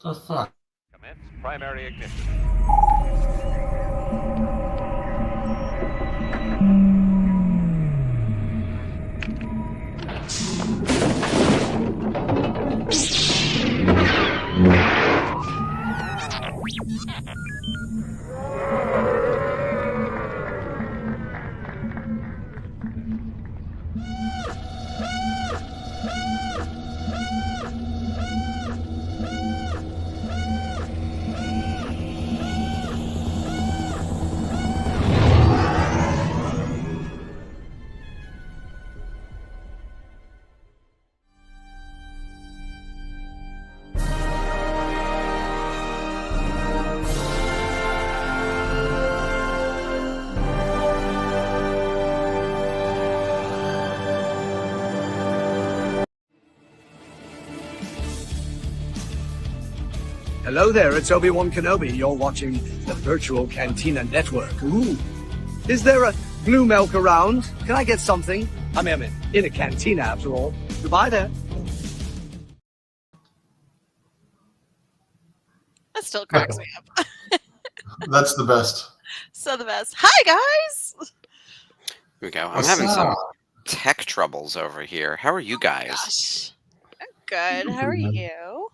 The fuck? Commence primary ignition. Hello there, it's Obi-Wan Kenobi. You're watching the Virtual Cantina Network. Ooh. Is there a blue milk around? Can I get something? I'm in a cantina after all. Goodbye there. That still cracks me up. That's the best. So the best. Hi, guys. Here we go. I'm What's having some up? tech troubles over here. How are you guys? Gosh. I'm good. How are you?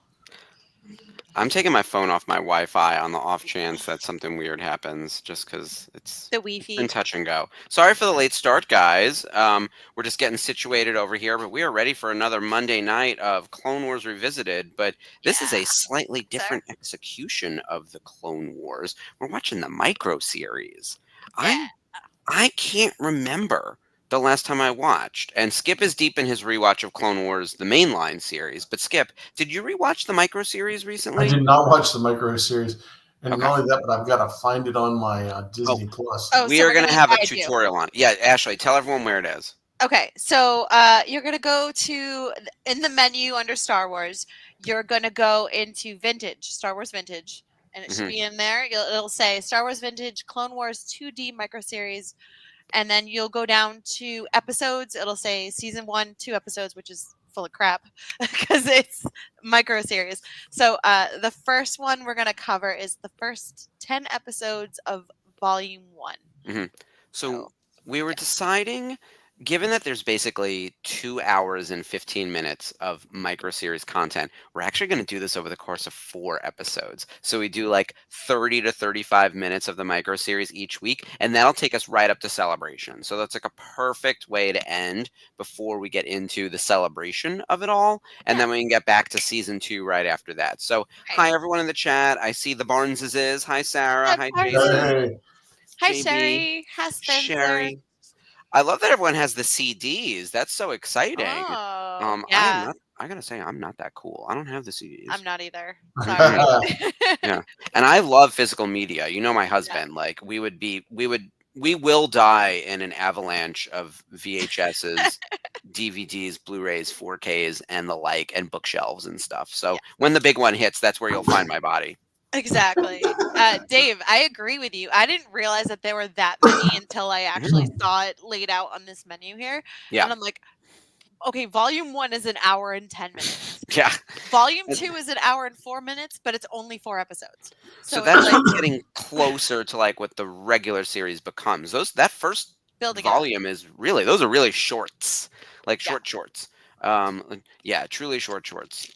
I'm taking my phone off my Wi-Fi on the off chance that something weird happens, just because it's The been Wi-Fi. touch and go. Sorry for the late start, guys. We're just getting situated over here, but we are ready for another Monday night of Clone Wars Revisited. But this is a slightly different execution of the Clone Wars. We're watching the micro series. Yeah. I can't remember the last time I watched, and Skip is deep in his rewatch of Clone Wars, the mainline series. But Skip, did you rewatch the micro series recently? I did not watch the micro series, and Okay. not only that, but I've got to find it on my Disney Plus. Oh, We so are we're going to gonna have a guide you. tutorial on it. Yeah, Ashley, tell everyone where it is. Okay, so you're gonna go to in the menu under Star Wars. You're gonna go into Vintage, Star Wars Vintage, and it should be in there. It'll say Star Wars Vintage Clone Wars 2D micro series, and then you'll go down to episodes. It'll say Season 1, 2 episodes, which is full of crap because it's micro series. So the first one we're gonna cover is the first 10 episodes of Volume 1. So we were deciding, given that there's basically 2 hours and 15 minutes of micro series content, we're actually going to do this over the course of 4 episodes. So we do like 30 to 35 minutes of the micro series each week, and that'll take us right up to Celebration. So that's like a perfect way to end before we get into the celebration of it all, and then we can get back to season 2 right after that. So hi everyone in the chat. I see the Barneses. Hi Sarah. Hi Jason. Hey, Hi, JB, Sherry. Hi, Spencer. Sherry. I love that everyone has the CDs. That's so exciting. Oh, I am yeah. not. I gotta say, I'm not that cool. I don't have the CDs. I'm not either. Sorry. Yeah, and I love physical media. You know, my husband. Like, we will die in an avalanche of VHSs, DVDs, Blu-rays, 4Ks, and the like, and bookshelves and stuff. So when the big one hits, that's where you'll find my body. Exactly. Dave, I agree with you. I didn't realize that there were that many until I actually saw it laid out on this menu here. Yeah. And I'm like, okay, Volume 1 is an hour and 10 minutes. Yeah. Volume 2 is an hour and 4 minutes, but it's only 4 episodes. So it's that's like getting closer to like what the regular series becomes. That first building up. volume is really, those are really shorts, like shorts. Truly short shorts.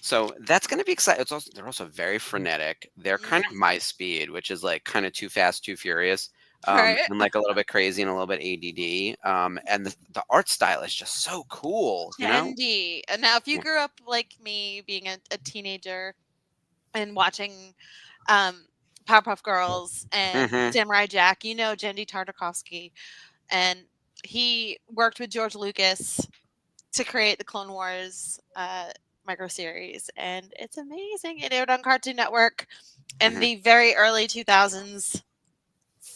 So that's going to be exciting. They're also very frenetic. They're kind of my speed, which is like kind of too fast, too furious, Right. and like a little bit crazy and a little bit ADD. And the art style is just so cool. You know? Trendy. And now, if you grew up like me, being a teenager and watching Powerpuff Girls and Samurai Jack, you know Jendy Tartakovsky, and he worked with George Lucas to create the Clone Wars micro series, and it's amazing. It aired on Cartoon Network in the very early 2000s.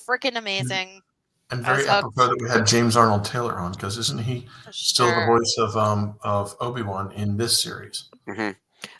Freaking amazing. and very apropos that we had James Arnold Taylor on, because isn't he still the voice of Obi-Wan in this series?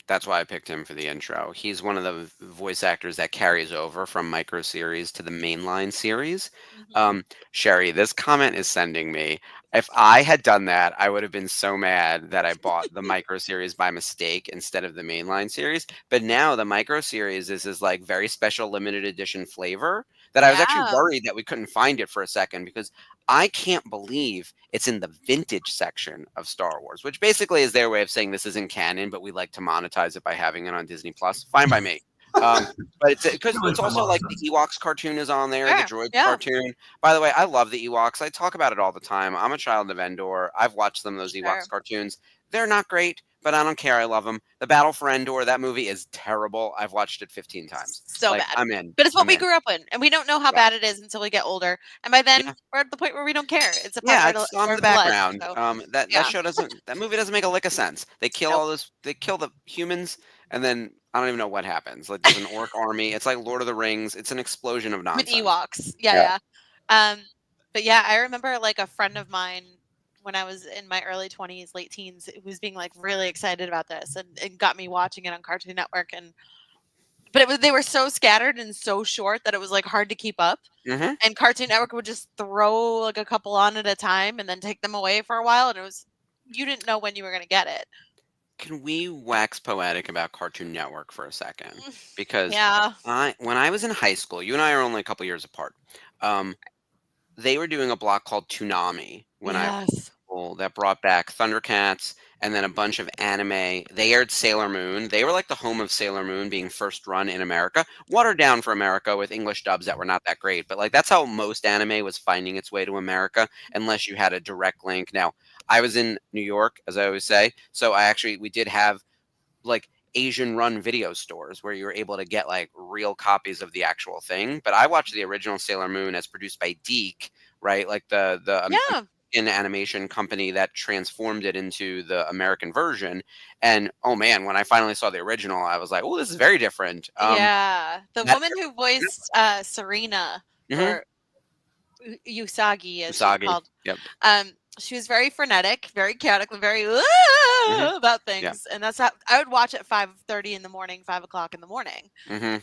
That's why I picked him for the intro. He's one of the voice actors that carries over from micro series to the mainline series. Mhm. Um, Sherry, this comment is sending me. If I had done that, I would have been so mad that I bought the micro series by mistake instead of the mainline series. But now the micro series is this like very special limited edition flavor that I was actually Yeah. worried that we couldn't find it for a second because I can't believe it's in the vintage section of Star Wars, which basically is their way of saying this isn't canon, but we like to monetize it by having it on Disney Plus. Fine by me. Um, but it's because Really it's fun also like monster. the Ewoks cartoon is on there, the Sure. Droids Yeah. cartoon. By the way, I love the Ewoks. I talk about it all the time. I'm a child of Endor. I've watched them, those Sure. Ewoks cartoons. They're not great, but I don't care. I love them. The Battle for Endor, that movie is terrible. I've watched it 15 times. So Like, bad. I'm in. But it's what I'm we in. grew up in, and we don't know how Yeah. bad it is until we get older. And by then, Yeah. we're at the point where we don't care. It's a part Yeah, of it's on our the blood. background. So That yeah. show doesn't that movie doesn't make a lick of sense. They kill Nope. all this they kill the humans and then I don't even know what happens. Like there's an orc army. It's like Lord of the Rings. It's an explosion of With nonsense. Ewoks. Yeah, Yeah. yeah. But yeah, I remember like a friend of mine when I was in my early 20s, late teens, who was being like really excited about this and got me watching it on Cartoon Network. And but they were so scattered and so short that it was like hard to keep up. Mhm. And Cartoon Network would just throw like a couple on at a time and then take them away for a while, and it was you didn't know when you were going to get it. Can we wax poetic about Cartoon Network for a second? Because Yeah. when I was in high school, you and I are only a couple years apart. Um, they were doing a block called Toonami when I Yes. that brought back Thundercats and then a bunch of anime. They aired Sailor Moon. They were like the home of Sailor Moon being first run in America. Watered down for America with English dubs that were not that great, but like that's how most anime was finding its way to America unless you had a direct link. Now, I was in New York, as I always say, so we did have like Asian run video stores where you were able to get like real copies of the actual thing. But I watched the original Sailor Moon as produced by Deke, right? Like the Yeah. an animation company that transformed it into the American version. And oh man, when I finally saw the original, I was like, oh, this is very different. Yeah. The That woman who voiced Serena, hmm or Usagi as she's Usagi. called, Yep. she was very frenetic, very chaotic, very hmm about Yeah. things. And that's how I would watch at 5:30 in the morning, 5 o'clock in the morning hmm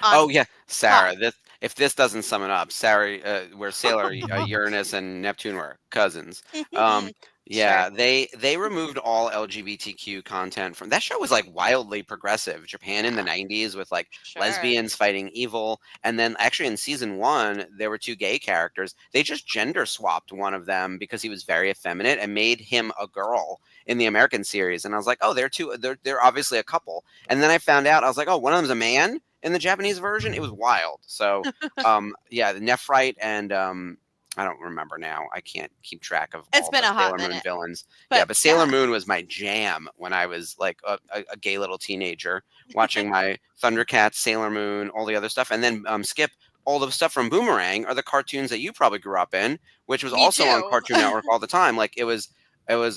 on Oh yeah, Pop. Sarah. If this doesn't sum it up, Sarah, where Sailor, Uranus, and Neptune were cousins. Um, Sure. yeah, they removed all LGBTQ content from that show. Was like wildly progressive. Japan in the Yeah. '90s with like Sure. lesbians fighting evil, and then actually in season 1 there were two gay characters. They just gender swapped one of them because he was very effeminate and made him a girl in the American series. And I was like, oh, they're obviously a couple. And then I found out I was like, oh, one of them's a man in the Japanese version. It was wild. So, yeah, the Nephrite and I don't remember now. I can't keep track of It's all been the a hot Sailor Moon minute. villains. Yeah, But but Sailor yeah. Moon was my jam when I was like a gay little teenager watching my Thundercats, Sailor Moon, all the other stuff, and then Skip. All the stuff from Boomerang are the cartoons that you probably grew up in, which was Me also on too. Cartoon Network all the time. Like it was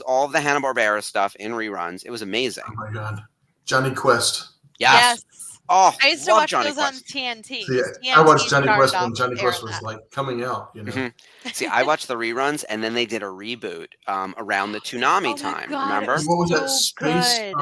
all the Hanna-Barbera stuff in reruns. It was Oh amazing. my God, Johnny Quest. Yes. Yes. Oh, I used to love watch Johnny those on Quest. TNT See, because I watched TNT Johnny started Quest off when Johnny airing Quest was that. like coming out. You know. hmm See, I watched the reruns, and then they did a reboot around the Toonami Oh my time. god, it Remember? was What was that so space? good.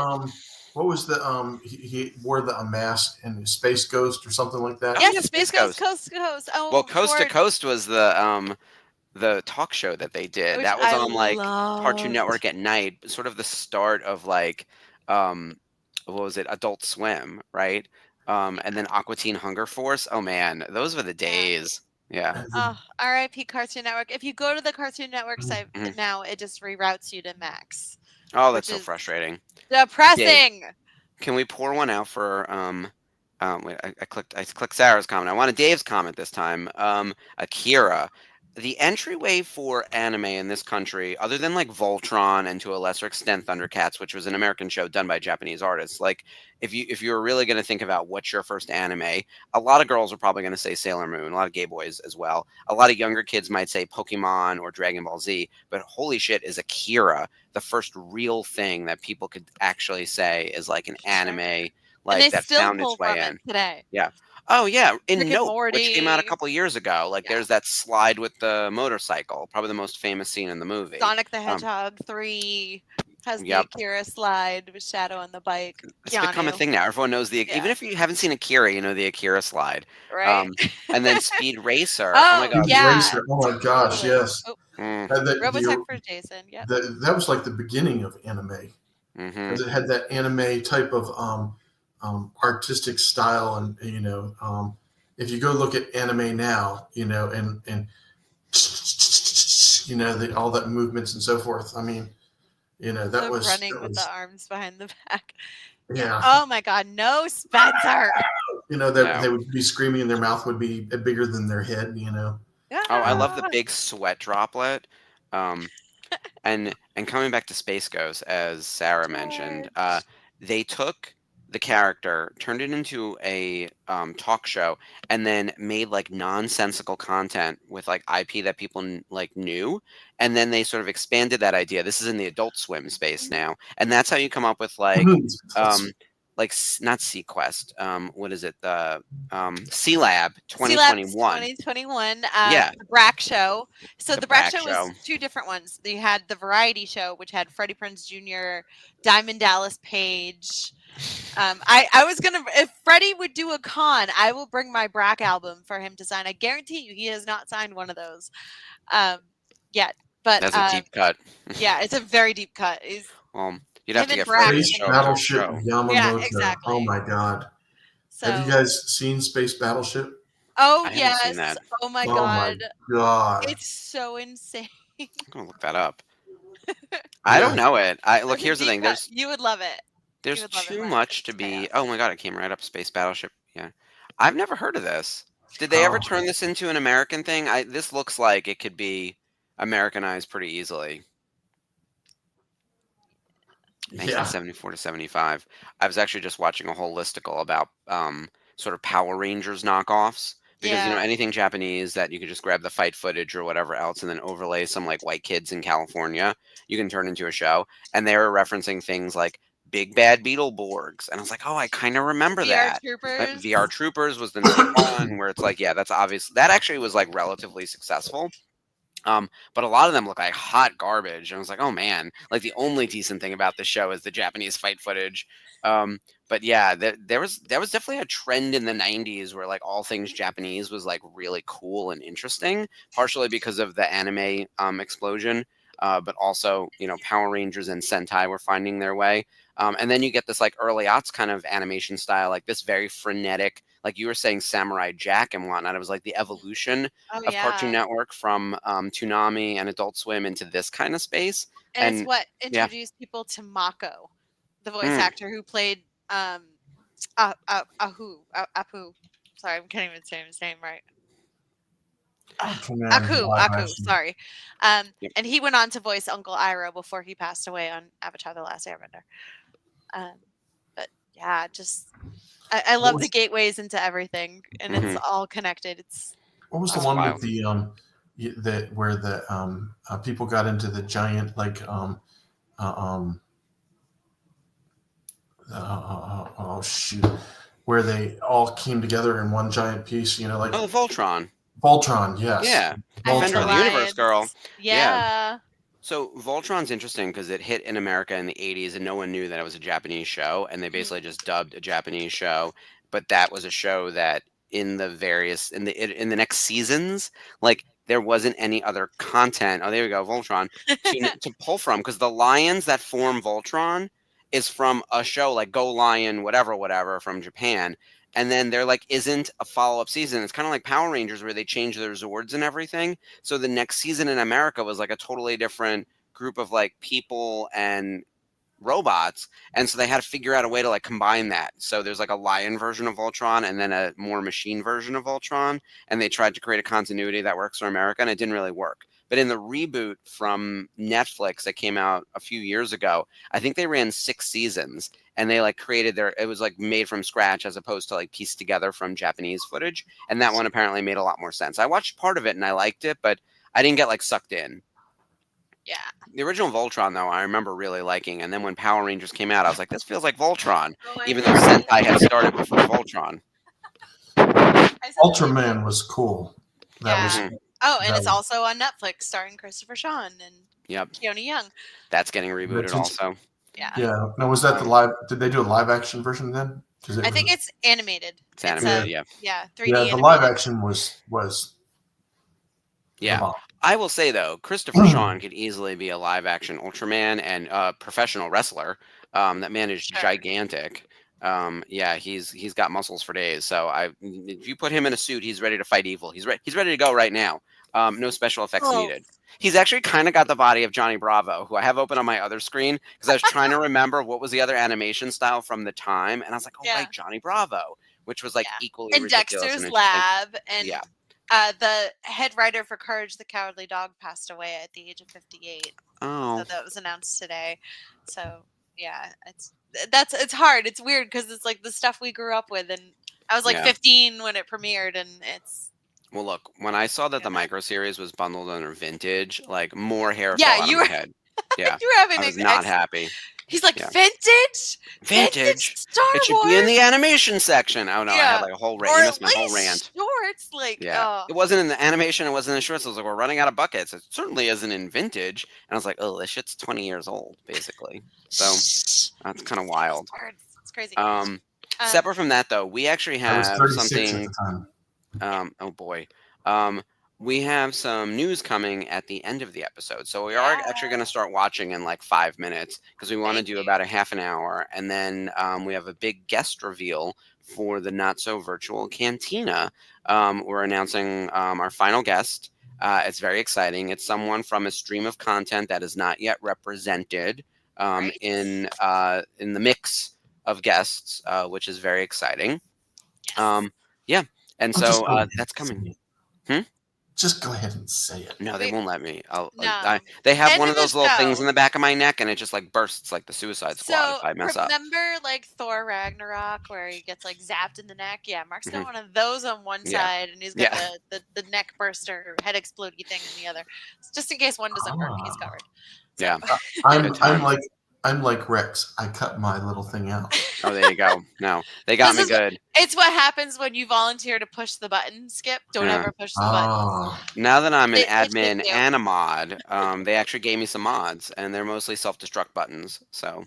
What was the he wore a mask and Space Ghost or something like that? Oh Yes, yeah, Space Space Ghost Ghost. Coast to Coast. Well, Oh, Coast to Ford, Coast was the talk show that they did. which That was I on like Cartoon loved. Network at night, sort of the start of like um what was it, Adult Swim, right? And then Aqua Teen Hunger Force. Oh man, those were the Yeah. days. Yeah. Oh, R.I.P. Cartoon Network. If you go to the Cartoon Network site Mhm. now, it just reroutes you to Max, Oh, that's which so is frustrating. Dave, depressing. can we pour one out for wait, I clicked Sarah's comment. I wanted Dave's comment this time. Akira. The entryway for anime in this country, other than like Voltron and to a lesser extent Thundercats, which was an American show done by Japanese artists, like if you were really going to think about what's your first anime, a lot of girls are probably going to say Sailor Moon, a lot of gay boys as well. A lot of younger kids might say Pokemon or Dragon Ball Z, but holy shit, is Akira the first real thing that people could actually say is like an Sure. anime And like they that still found pull its way from it in. today. Yeah. Oh yeah, in Rick and Nope, which came out a Morty. couple years ago. Like Yeah. there's that slide with the motorcycle, probably the most famous scene in the movie. Sonic the Um, Hedgehog 3. has the Yep. Akira slide with Shadow on the bike. It's become a Keanu. thing now. Everyone knows Yeah. even if you haven't seen Akira, you know the Akira slide. Right? And then Speed Racer. Oh my Oh, God. Speed yeah. Racer. Oh my gosh, Totally. yes. Oh, Mm, Robotech for Jason. Yep. That was like the beginning of anime hmm because it had that anime type of artistic style, and if you go look at anime now, and all that movements and so forth. I mean, that The was running with the arms behind the back. yeah. Oh my God, no, Spencer. No. They would be screaming and their mouth would be bigger than their head. Oh, I love the Yeah. big sweat droplet. Um, and coming back to Space Ghost, as Sarah mentioned, George. they took the character, turned it into a talk show, and then made like nonsensical content with like IP that people like knew, and then they sort of expanded that idea. This is in the Adult Swim space now, and that's how you come up with like not Sequest. What is it? The C Lab C-Labs 2021. 2021, Yeah, the Brack Show. So the the Brack Brack Show Show. was two different ones. You had the Variety Show, which had Freddie Prinze Jr., Diamond Dallas Page. I was gonna, if Freddie would do a con, I will bring my Brack album for him to sign. I guarantee you, he has not signed one of those yet. But That's a deep cut. yeah, it's a very deep cut. You'd have Him to and get Brack Freddie to Space show up to the Battleship show. Yamamoto. Yeah, exactly. Oh my God. So, Have you guys seen Space Battleship? oh I haven't seen yes, that. oh my Oh God, my God. it's so insane. I'm gonna look that up. I don't know it. Look. It's a Here's the deep thing. cut. You would love it. There's would love it, too Mark. much to It's be. chaos. Oh my God! It came right up. Space Battleship. Yeah, I've never heard of this. Did they ever Oh. turn this into an American thing? This looks like it could be Americanized pretty easily. Yeah. 1974 to 75. I was actually just watching a whole listicle about sort of Power Rangers knockoffs. Because Yeah. anything Japanese that you could just grab the fight footage or whatever else and then overlay some like white kids in California, you can turn into a show. And they were referencing things like Big Bad Beetleborgs. And I was like, oh, I kind of remember VR that. Troopers. VR Troopers was the number one where it's like, yeah, that's obvious. That actually was like relatively successful. But a lot of them look like hot garbage. And I was like, oh man, like the only decent thing about the show is the Japanese fight footage. But yeah, there was definitely a trend in the 90s where like all things Japanese was like really cool and interesting, partially because of the anime explosion. But also, Power Rangers and Sentai were finding their way. And then you get this like early aughts kind of animation style, like this very frenetic, like you were saying, Samurai Jack and whatnot. It was like the evolution Oh of yeah. Cartoon Network from Toonami and Adult Swim into this kind of space. And it's And what yeah. introduced people to Mako, the voice Mm. actor who played Apu. Sorry, I can't even say his name right. Aku. Sorry. Yep. And he went on to voice Uncle Iroh before he passed away on Avatar: The Last Airbender. But yeah, just I love the gateways into everything, and it's all connected. What was the That's one wild. with the where the people got into the giant like oh shoot, where they all came together in one giant piece, like Voltron. Voltron, yes. Yeah. Voltron. Defender of the Universe girl. Yeah. So Voltron's interesting because it hit in America in the 80s and no one knew that it was a Japanese show, and they basically just dubbed a Japanese show. But that was a show that in the next seasons, like there wasn't any other content. Oh, there we go, Voltron to pull from, because the lions that form Voltron is from a show like Go Lion, whatever from Japan. And then there like isn't a follow-up season. It's kind of like Power Rangers where they change their Zords and everything. So the next season in America was like a totally different group of like people and robots. And so they had to figure out a way to like combine that. So there's like a lion version of Voltron and then a more machine version of Voltron. And they tried to create a continuity that works for America, and it didn't really work. But in the reboot from Netflix that came out a few years ago, I think they ran 6 seasons, and they like created it was like made from scratch as opposed to like pieced together from Japanese footage. And that one apparently made a lot more sense. I watched part of it and I liked it, but I didn't get like sucked in. Yeah. The original Voltron, though, I remember really liking. And then when Power Rangers came out, I was like, this feels like Voltron, even though Sentai had started before Voltron. Ultraman was cool. That was Oh, and it's also on Netflix, starring Christopher Sean and Yep. Keone Young. That's getting rebooted That's also. Yeah. Yeah. Now, was that the live? Did they do a live action version then? Because I think it's animated. It's animated, a, yeah. Yeah, 3D yeah, the animated. live action was the Yeah. bomb. I will say, though, Christopher Sean could easily be a live-action Ultraman and a professional wrestler. That man is Sure. gigantic. Yeah, he's got muscles for days. So if you put him in a suit, he's ready to fight evil. He's ready to go right now. No special effects needed. He's actually kind of got the body of Johnny Bravo, who I have open on my other screen because I was trying to remember what was the other animation style from the time, and I was like, oh Yeah. right, Johnny Bravo, which was like equally in ridiculous. Dexter's Lab, and yeah. The head writer for Courage the Cowardly Dog passed away at the age of 58. Oh. So that was announced today. So yeah, it's hard. It's weird because it's like the stuff we grew up with, and I was like 15 when it premiered, and it's. Well, look, when I saw that the micro series was bundled under Vintage, like more hair fell out of my head. Yeah, you were having I was not happy. He's like, vintage Star It should be in the animation section. Oh no, I had like a whole rant. You missed my whole rant. Shorts, like it wasn't in the animation. It wasn't in the shorts. I was like, we're running out of buckets. It certainly isn't in Vintage. And I was like, oh, this shit's 20 years old, basically. So that's kind of wild. It's crazy. Separate from that, though, we actually have something. At the time. Oh boy. We have some news coming at the end of the episode. So we are actually going to start watching in like 5 minutes because we want to do about a half an hour. And then we have a big guest reveal for the Not So Virtual Cantina. We're announcing our final guest. It's very exciting. It's someone from a stream of content that is not yet represented in the mix of guests, which is very exciting. Yeah. And so that's coming. Just go ahead and say it. No, they won't let me. They have one of those little things in the back of my neck, and it just like bursts like the Suicide Squad if I mess up. Remember like Thor Ragnarok where he gets like zapped in the neck? Yeah, Mark's got one of those on one side, and he's got the neck burster, head explodey thing in the other. Just in case one doesn't work, he's covered. So. Yeah. I'm like Rex. I cut my little thing out. Oh, there you go. No, they got me good. It's what happens when you volunteer to push the button, Skip. Don't ever push the button. Now that I'm an admin and a mod, they actually gave me some mods, and they're mostly self-destruct buttons. So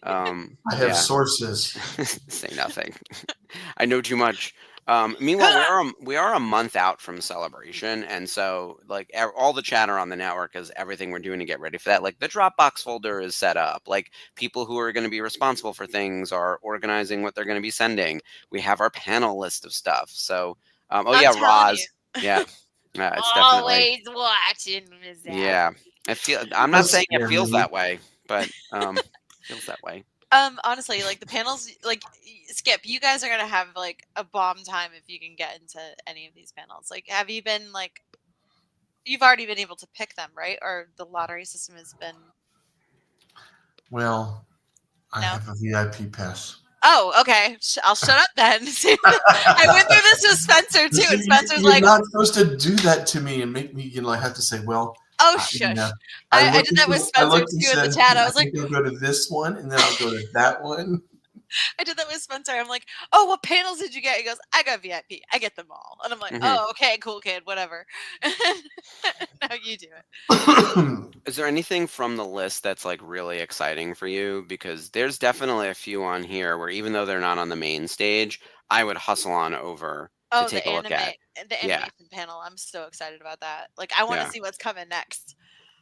I have sources. Say nothing. I know too much. Meanwhile, we are a month out from Celebration, and so like all the chatter on the network is everything we're doing to get ready for that. Like the Dropbox folder is set up. Like people who are going to be responsible for things are organizing what they're going to be sending. We have our panel list of stuff. So, Roz, it's always definitely watching. Yeah, I'm not saying it feels that way, but it feels that way. Honestly, like the panels, like Skip, you guys are gonna have like a bomb time if you can get into any of these panels. Like, have you been like, you've already been able to pick them, right? Or the lottery system has been. Well, I have a VIP pass. Oh, okay. I'll shut up then. I went through this with Spencer too, and Spencer's You're like, not supposed to do that to me and make me, have to say, well. Oh, shush. I did that with Spencer too in the chat. I was like, I'll go to this one and then I'll go to that one. I did that with Spencer. I'm like, oh, what panels did you get? He goes, I got VIP. I get them all. And I'm like, oh, okay, cool, kid, whatever. Now you do it. Is there anything from the list that's like really exciting for you? Because there's definitely a few on here where even though they're not on the main stage, I would hustle on over to take a look at. The animation panel. I'm so excited about that. Like, I want to see what's coming next.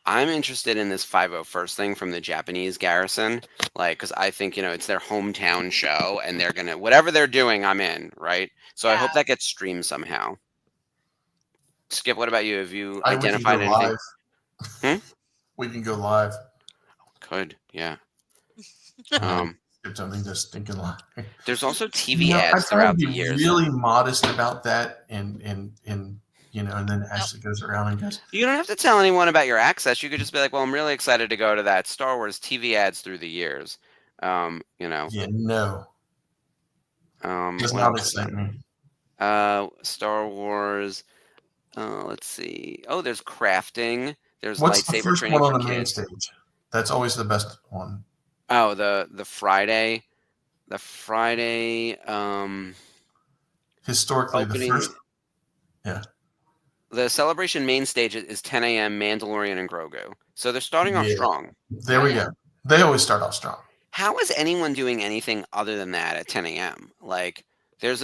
I'm interested in this 501st thing from the Japanese garrison, like, because I think, it's their hometown show, and they're going to, whatever they're doing, I'm in, right? So I hope that gets streamed somehow. Skip, what about you? Have you identified anything? We can go live. Could, yeah. Something just thinking live. There's also TV ads throughout the years. Really modest about that, and then Ashley goes around and goes. You don't have to tell anyone about your access. You could just be like, "Well, I'm really excited to go to that Star Wars TV ads through the years." Yeah, no. Does not excite me. Star Wars. Let's see. Oh, there's crafting. There's What's lightsaber the first training one on for the main kids. stage? That's always the best one. Oh, the Friday. The Friday. Historically, opening, the first. Yeah. The Celebration main stage is 10 a.m. Mandalorian and Grogu. So they're starting off Yeah. strong. There we go. They always start off strong. How is anyone doing anything other than that at 10 a.m.? Like, there's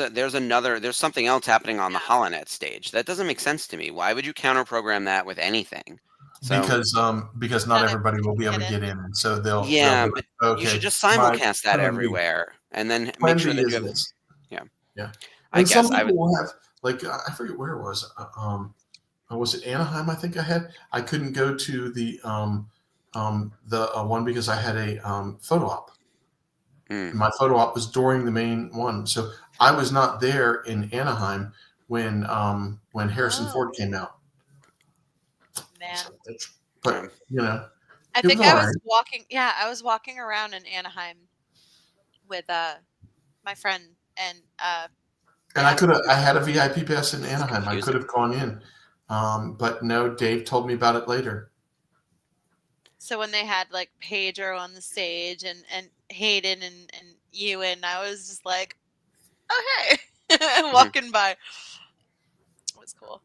something else happening on the Holonet stage. That doesn't make sense to me. Why would you counter program that with anything? So, Because not everybody will be able to get in, and so they'll be but like, okay, you should just my simulcast that plan B. everywhere, and then Plan make sure B that is you have. this. Yeah. And I some guess I people would. will have, like, I forget where it was. Was it Anaheim? I think I couldn't go to the one because I had a photo op. My photo op was during the main one, so I was not there in Anaheim when Harrison Ford came out. Man. But I think I was walking. Yeah, I was walking around in Anaheim with my friend and. And I had a VIP pass in Anaheim. I could have gone in, but no. Dave told me about it later. So when they had like Pedro on the stage and Hayden and Ewan, I was just like, oh hey, walking by. It was cool.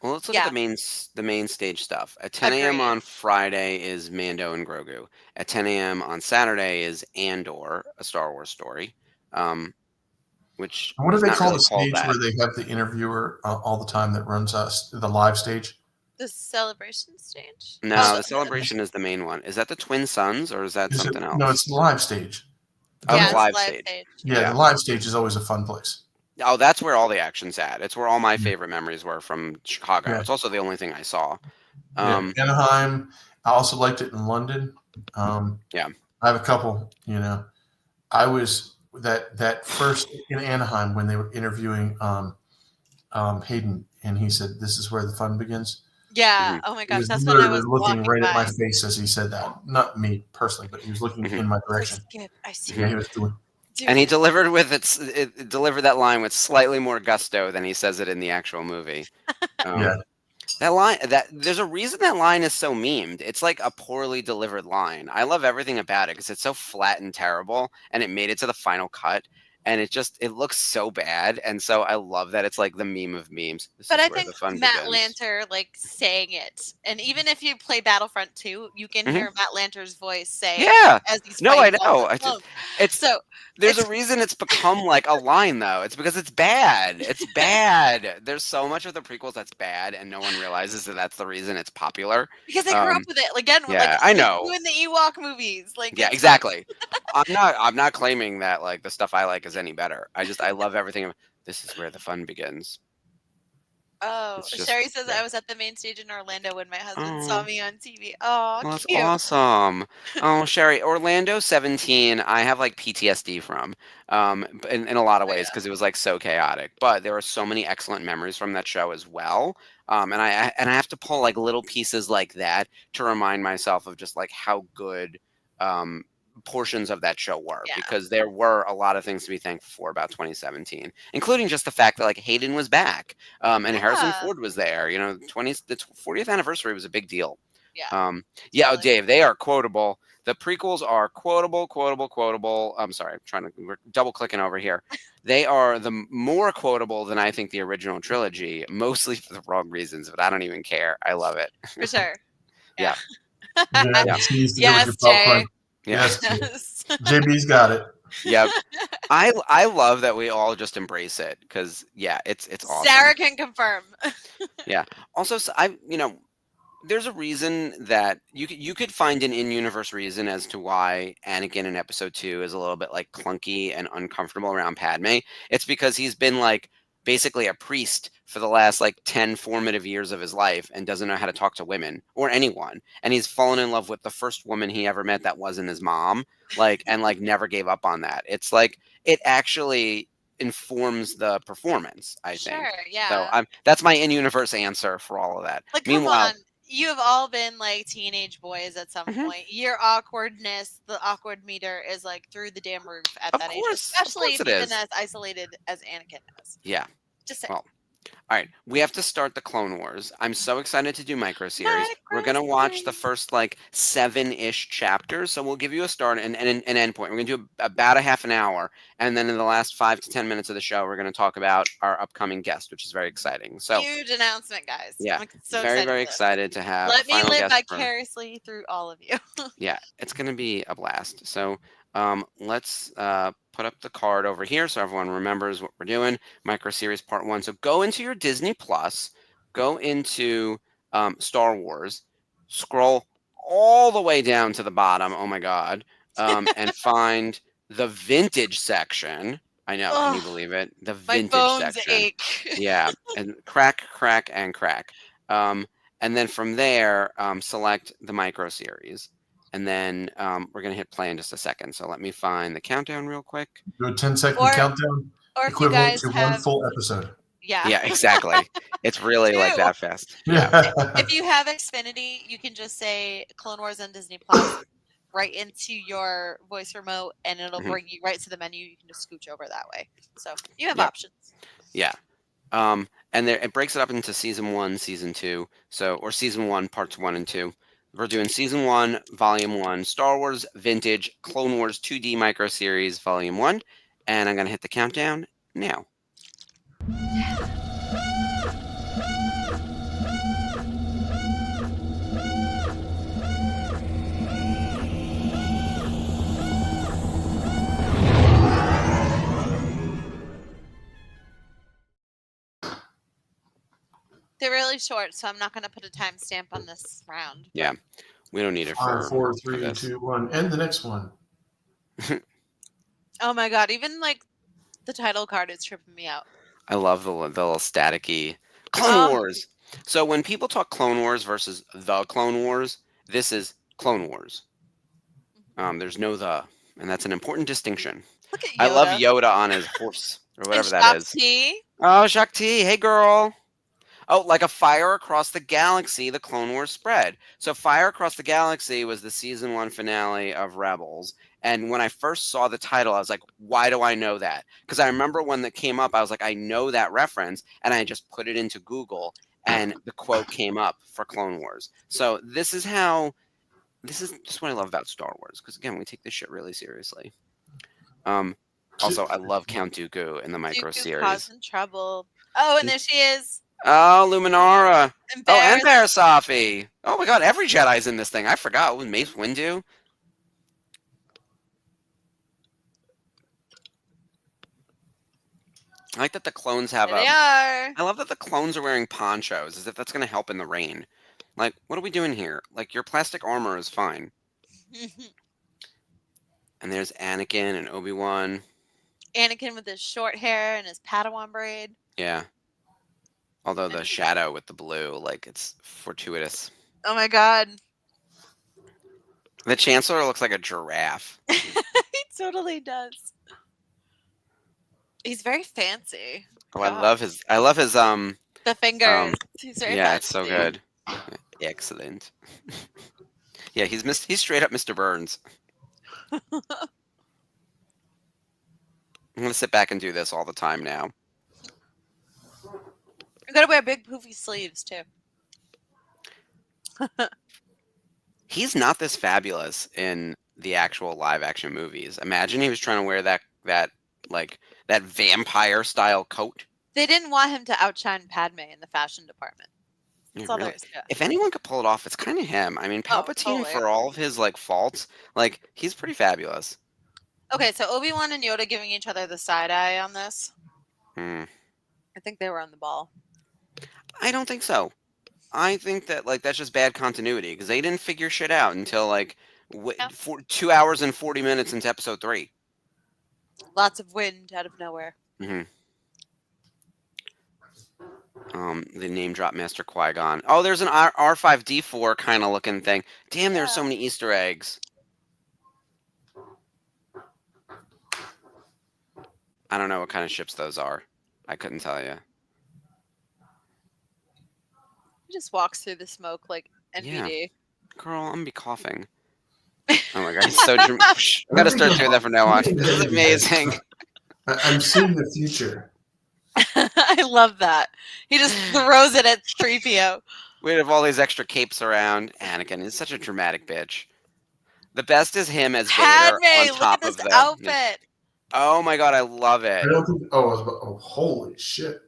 Well, let's look at the main stage stuff. At 10 a.m. on Friday is Mando and Grogu. At 10 a.m. on Saturday is Andor, a Star Wars story. Which what do they call really the stage where they have the interviewer all the time that runs the live stage? The Celebration stage? No, the Celebration is the main one. Is that the Twin Suns or is that something else? No, it's the live stage. Oh, the live stage. Yeah, the live stage is always a fun place. Oh, that's where all the action's at. It's where all my favorite memories were from Chicago. Yeah. It's also the only thing I saw. Anaheim. I also liked it in London. I have a couple. I was that first in Anaheim when they were interviewing Hayden, and he said, "This is where the fun begins." Yeah. Oh my gosh, that's when I was looking right at my face as he said that. Not me personally, but he was looking in my direction. I see. Yeah, he was doing. And he delivered delivered that line with slightly more gusto than he says it in the actual movie. That line, there's a reason that line is so memed. It's like a poorly delivered line. I love everything about it because it's so flat and terrible, and it made it to the final cut, and it looks so bad, and so I love that it's like the meme of memes. But I think Matt Lanter like saying it, and even if you play Battlefront 2, you can hear Matt Lanter's voice say, as he's I know. There's a reason it's become like a line though. It's because it's bad. It's bad. There's so much of the prequels that's bad, and no one realizes that that's the reason it's popular. Because they grew up with it. Again, I know. Doing the Ewok movies, exactly. I'm not claiming that like the stuff I like is any better. I love everything. This is where the fun begins. Oh, Sherry says I was at the main stage in Orlando when my husband saw me on TV. Oh, well, that's cute. awesome. Oh, Sherry, Orlando 17, I have like PTSD from, in a lot of ways because it was like so chaotic. But there are so many excellent memories from that show as well. And I have to pull like little pieces like that to remind myself of just like how good portions of that show were, because there were a lot of things to be thankful for about 2017, including just the fact that like Hayden was back, and Harrison Ford was there. The 40th anniversary was a big deal. Dave, they are quotable. The prequels are quotable. I'm sorry, we're double clicking over here. They are the more quotable than I think the original trilogy, mostly for the wrong reasons, but I don't even care. I love it. For sure. Yeah. Yes, Jay. Yes. JB's got it. Yep. I love that we all just embrace it because it's awesome. Sarah can confirm. Yeah. Also, there's a reason that you could find an in-universe reason as to why Anakin in episode 2 is a little bit like clunky and uncomfortable around Padme. It's because he's been like basically a priest for the last like 10 formative years of his life and doesn't know how to talk to women or anyone. And he's fallen in love with the first woman he ever met that wasn't his mom, and never gave up on that. It's like, it actually informs the performance, I think. Sure, yeah. So that's my in-universe answer for all of that. Like, meanwhile, you have all been like teenage boys at some point. Your awkwardness, the awkward meter is like through the damn roof at that age, especially even as isolated as Anakin is. Yeah. Just saying. Well, All right, we have to start the Clone Wars. I'm so excited to do micro series. We're gonna watch the first like 7-ish chapters, so we'll give you a start and an end point. We're gonna do about a half an hour, and then in the last 5 to 10 minutes of the show, we're gonna talk about our upcoming guest, which is very exciting. So Huge announcement, guys. yeah, I'm so very excited. very for this. excited to have a Let me final live guest. vicariously through all of you. Yeah, it's gonna be a blast. So let's put up the card over here so everyone remembers what we're doing. Micro series part 1. So go into your Disney Plus, go into Star Wars, scroll all the way down to the bottom. Oh my God, and find the vintage section. I know, can you believe it? The My vintage bones section. ache. Yeah, and crack, and crack. And then from there, select the micro series. And then we're going to hit play in just a second. So let me find the countdown real quick. Do a 10-second Or- countdown, Or if you equivalent guys to have, one full episode. Yeah, exactly. It's really like Two. that fast. Yeah. If you have Xfinity, you can just say Clone Wars on Disney Plus right into your voice remote, and it'll bring you right to the menu. You can just scooch over that way. So you have options. Yeah. And there it breaks it up into season 1, season 2. So or season 1, parts 1 and 2. We're doing season 1, volume 1, Star Wars Vintage Clone Wars 2D micro series, volume 1, and I'm gonna hit the countdown now. They're really short, so I'm not going to put a timestamp on this round. Yeah, we don't need it 5, 4, 3, this. 2, 1, and the next one. Oh my God! Even like the title card is tripping me out. I love the little staticky Clone Wars. So when people talk Clone Wars versus the Clone Wars, this is Clone Wars. There's no the, and that's an important distinction. Look at Yoda. I love Yoda on his horse or whatever that is. Shakti. Oh, Shakti, hey girl. Oh, like a fire across the galaxy, the Clone Wars spread. So Fire Across the Galaxy was the season 1 finale of Rebels. And when I first saw the title, I was like, why do I know that? Because I remember when that came up, I was like, I know that reference. And I just put it into Google and the quote came up for Clone Wars. So this is just what I love about Star Wars. Because again, we take this shit really seriously. Also, I love Count Dooku in the micro series. Causing trouble. Oh, and there she is. Oh, Luminara. Oh, and Barasafi. Oh my God, every Jedi's in this thing. I forgot. Was Mace Windu? I like that the clones have There they are. I love that the clones are wearing ponchos, as if that's going to help in the rain. Like, what are we doing here? Like, your plastic armor is fine. And there's Anakin and Obi-Wan. Anakin with his short hair and his Padawan braid. Yeah. Although the shadow with the blue, like, it's fortuitous. Oh my God. The Chancellor looks like a giraffe. He totally does. He's very fancy. Oh, I love his the fingers. He's very yeah, fancy. it's so good. Excellent. Yeah, he's straight up Mr. Burns. I'm gonna sit back and do this all the time now. You gotta wear big poofy sleeves too. He's not this fabulous in the actual live action movies. Imagine he was trying to wear that vampire style coat. They didn't want him to outshine Padme in the fashion department. That's all Really. there is to it. If anyone could pull it off, it's kind of him. I mean, Palpatine, totally. for all of his like faults, like he's pretty fabulous. Okay, so Obi-Wan and Yoda giving each other the side eye on this. I think they were on the ball. I don't think so. I think that like that's just bad continuity because they didn't figure shit out until like 2 hours and 40 minutes into episode 3. Lots of wind out of nowhere. The name drop Master Qui-Gon. Oh, there's an R5D4 kind of looking thing. Damn, there's so many Easter eggs. I don't know what kind of ships those are. I couldn't tell you. He just walks through the smoke like NBD. Yeah. Girl, I'm gonna be coughing. Oh my God, he's so I gotta start doing that from now on. This is amazing. I'm seeing the future. I love that. He just throws it at 3PO. We have all these extra capes around. Anakin is such a dramatic bitch. The best is him as Vader on Padme, look at top this of the. outfit. Oh my god, I love I it. don't think. Oh, holy shit!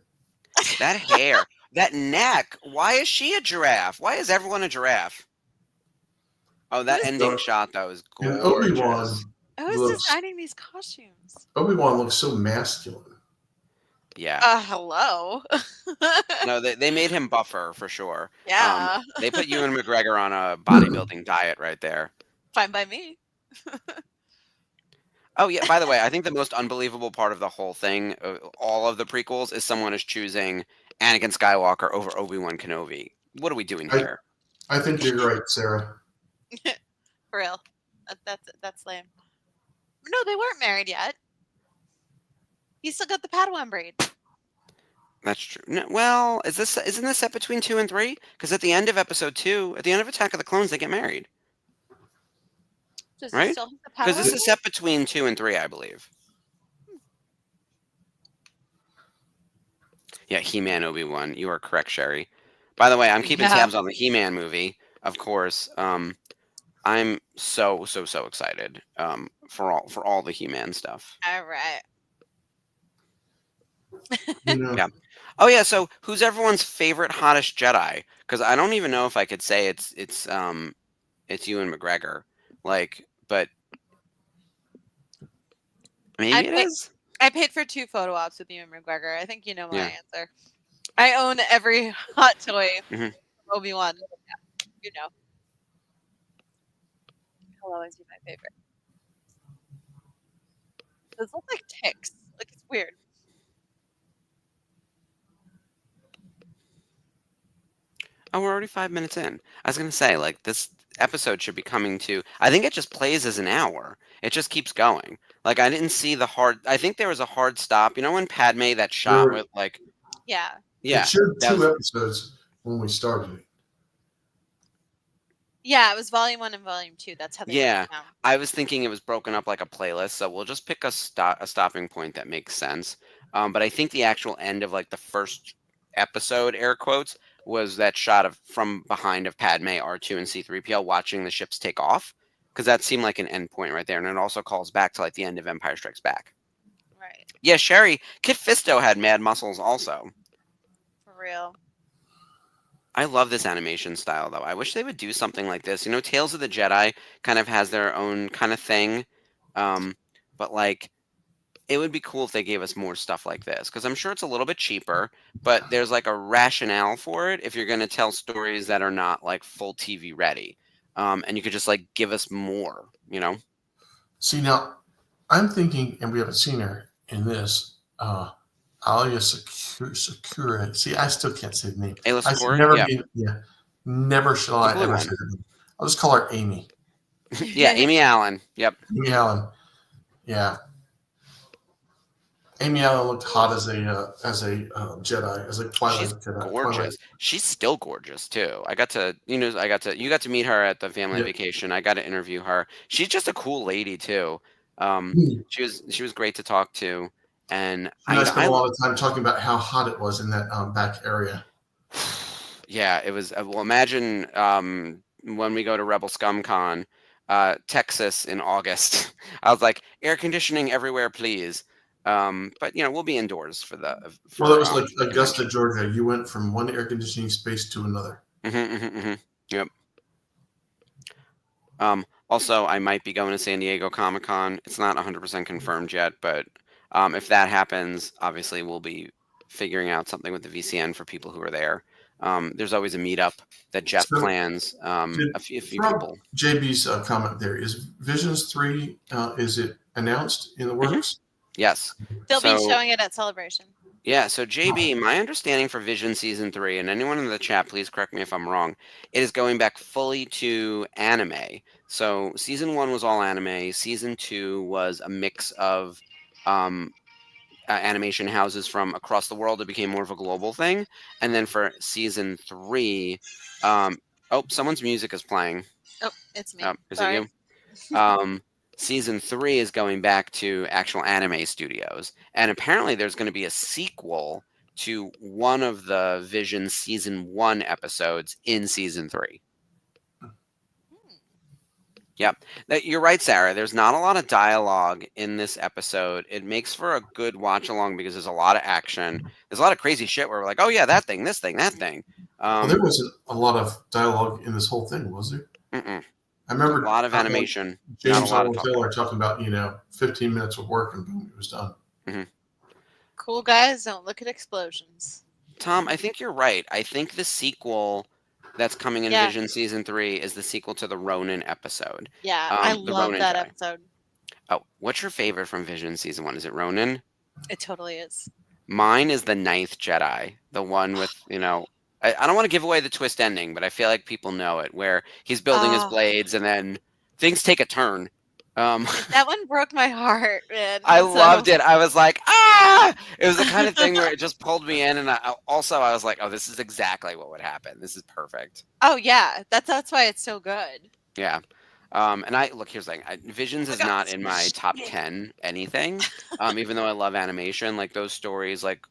That hair, that neck. Why is she a giraffe? Why is everyone a giraffe? Oh, that Who's, ending shot though is And gorgeous. who's looks. designing these costumes? Obi-Wan looks so masculine. Yeah. Hello. No, they made him buffer for sure. Yeah. They put Ewan McGregor on a bodybuilding diet right there. Fine by me. Oh yeah, by the way, I think the most unbelievable part of the whole thing, all of the prequels, is someone is choosing Anakin Skywalker over Obi-Wan Kenobi. What are we doing here? I think you're right, Sarah. For real. That's lame. No, they weren't married yet. He still got the Padawan braid. That's true. No, well, isn't this set between 2 and 3? Because at the end of episode 2, at the end of Attack of the Clones, they get married, Does he right? still have the Because Padawan this braid? is set between 2 and 3, I believe. Yeah, He-Man, Obi-Wan. You are correct, Sherry. By the way, I'm keeping tabs on the He-Man movie, of course. I'm so excited for all the He-Man stuff. All right. Yeah. Oh yeah. So who's everyone's favorite hottest Jedi? Because I don't even know if I could say it's Ewan McGregor. Like, but maybe it is. I paid for 2 photo ops with Ewan McGregor. I think you know my Yeah. answer. I own every hot toy Mhm. from Obi-Wan. Yeah, you know. He'll always be my favorite. Those look like ticks. Like, it's weird. Oh, we're already 5 minutes in. I was gonna say, like, this episode should be coming to. I think it just plays as an hour. It just keeps going. Like, I didn't see the hard. I think there was a hard stop. You know when Padme that shot with like. Yeah. Yeah. It showed that 2 was- episodes when we started it. Yeah, it was volume 1 and volume 2. That's how they broke Yeah, it down. I was thinking it was broken up like a playlist, so we'll just pick a stopping point that makes sense. But I think the actual end of like the first episode, air quotes, was that shot of from behind of Padme, R2, and C3PO watching the ships take off, because that seemed like an end point right there, and it also calls back to like the end of Empire Strikes Back. Right. Yeah, Sherry, Kit Fisto had mad muscles also. For real. I love this animation style, though. I wish they would do something like this. You know, Tales of the Jedi kind of has their own kind of thing, but like, it would be cool if they gave us more stuff like this, because I'm sure it's a little bit cheaper, but there's like a rationale for it if you're going to tell stories that are not like full TV ready, and you could just like give us more, you know? See, now I'm thinking, and we haven't seen her in this. Alia Sakura. See, I still can't say the name. Ayla I should Secura? never Yeah. be. Yeah, never shall The I blue ever one. say her name. I'll just call her Amy. Yeah, Amy Allen. Yep. Amy Allen. Yeah. Amy Allen looked hot as a Jedi, as a Twilight She's Jedi. gorgeous. Twilight. She's still gorgeous too. You got to meet her at the family Yeah. vacation. I got to interview her. She's just a cool lady too. She was great to talk to, and I spent a lot of time talking about how hot it was in that back area. Yeah, it was. Well, imagine when we go to Rebel Scum Con, Texas in August. I was like, air conditioning everywhere, please. But you know, we'll be indoors for the. Well, that was like Augusta, Georgia. You went from one air conditioning space to another. Yep. Also, I might be going to San Diego Comic-Con. It's not 100% confirmed yet, but if that happens, obviously we'll be figuring out something with the VCN for people who are there. There's always a meetup that Jeff plans. A few people. JB's comment there is Visions 3. Is it announced in the works? Yes. They'll be showing it at Celebration. Yeah, so JB, my understanding for Vision Season 3, and anyone in the chat, please correct me if I'm wrong, it is going back fully to anime. So Season 1 was all anime. Season 2 was a mix of animation houses from across the world. It became more of a global thing. And then for Season 3, oh, someone's music is playing. Oh, it's me. Is it you? season 3 is going back to actual anime studios, and apparently there's going to be a sequel to one of the Vision season 1 episodes in season 3. Yep. You're right, Sarah. There's not a lot of dialogue in this episode. It makes for a good watch along because there's a lot of action. There's a lot of crazy shit where we're like, oh yeah, that thing, this thing, that thing. Well, there wasn't a lot of dialogue in this whole thing, was there? Mm-mm. I remember a lot of animation. James not a lot Earl of Taylor talking about 15 minutes of work and boom, it was done. Cool guys don't look at explosions. Tom, I think you're right. I think the sequel that's coming in Vision season 3 is the sequel to the Ronin episode. Yeah, I love that Jedi. episode. Oh, what's your favorite from Vision season 1? Is it Ronin? It totally is. Mine is the 9th Jedi, the one with, I don't want to give away the twist ending, but I feel like people know it, where he's building his blades and then things take a turn. That one broke my heart, man. I loved it. I was like, ah! It was the kind of thing where it just pulled me in, and I was like, oh, this is exactly what would happen. This is perfect. Oh yeah, that's why it's so good. Yeah. And here's the thing. Visions is not in my top 10 anything. Even though I love animation, like those stories, like,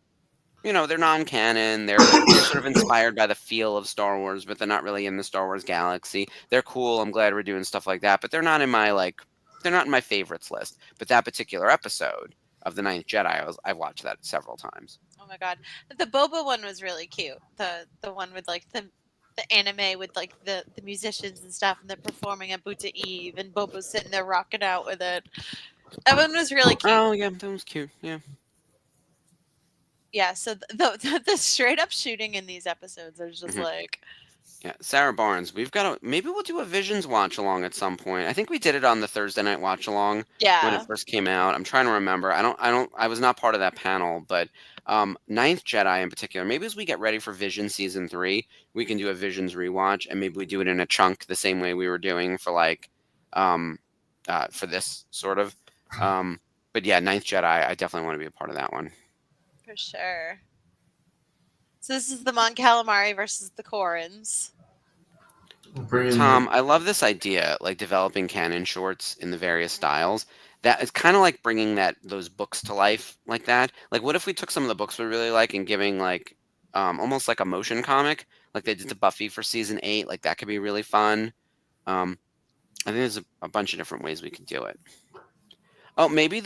they're non-canon. They're sort of inspired by the feel of Star Wars, but they're not really in the Star Wars galaxy. They're cool. I'm glad we're doing stuff like that, but they're not in my favorites list. But that particular episode of The Ninth Jedi, I watched that several times. Oh my god, the Boba one was really cute. The one with like the anime with like the musicians and stuff, and they're performing at Buta Eve, and Boba's sitting there rocking out with it. That one was really cute. Oh yeah, that was cute. Yeah. Yeah. So the straight up shooting in these episodes is just like. Yeah, Sarah Barnes. Maybe we'll do a Visions watch along at some point. I think we did it on the Thursday night watch along when it first came out. I'm trying to remember. I was not part of that panel, but Ninth Jedi in particular. Maybe as we get ready for Vision season 3, we can do a Visions rewatch, and maybe we do it in a chunk the same way we were doing for for this sort of. But yeah, Ninth Jedi. I definitely want to be a part of that one. For sure. So this is the Mon Calamari versus the Corrins. Tom, I love this idea, like developing canon shorts in the various styles. That is kind of like bringing those books to life like that. Like, what if we took some of the books we really like and giving almost like a motion comic, like they did to Buffy for season 8? Like that could be really fun. I think there's a bunch of different ways we could do it. Oh, maybe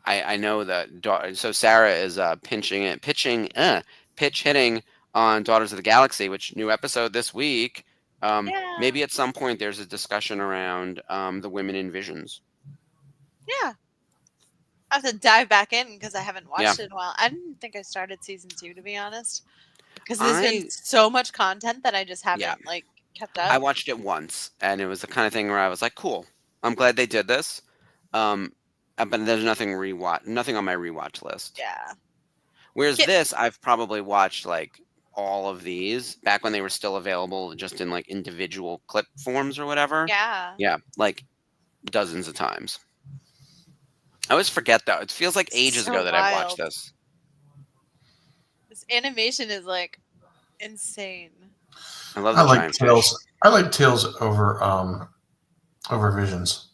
I know that. So Sarah is pitch hitting on Daughters of the Galaxy, which new episode this week. Maybe at some point there's a discussion around the women in Visions. Yeah. I have to dive back in because I haven't watched it in a while. I didn't think I started season 2, to be honest, because there's been so much content that I just haven't kept up. I watched it once, and it was the kind of thing where I was like, cool, I'm glad they did this. But there's nothing on my rewatch list. Yeah. Whereas this, I've probably watched all of these back when they were still available just in individual clip forms or whatever. Yeah. Yeah, dozens of times. I always forget though. It feels like ages ago that I've watched this. This animation is insane. I love the giant Tales. fish. I like Tales over Visions.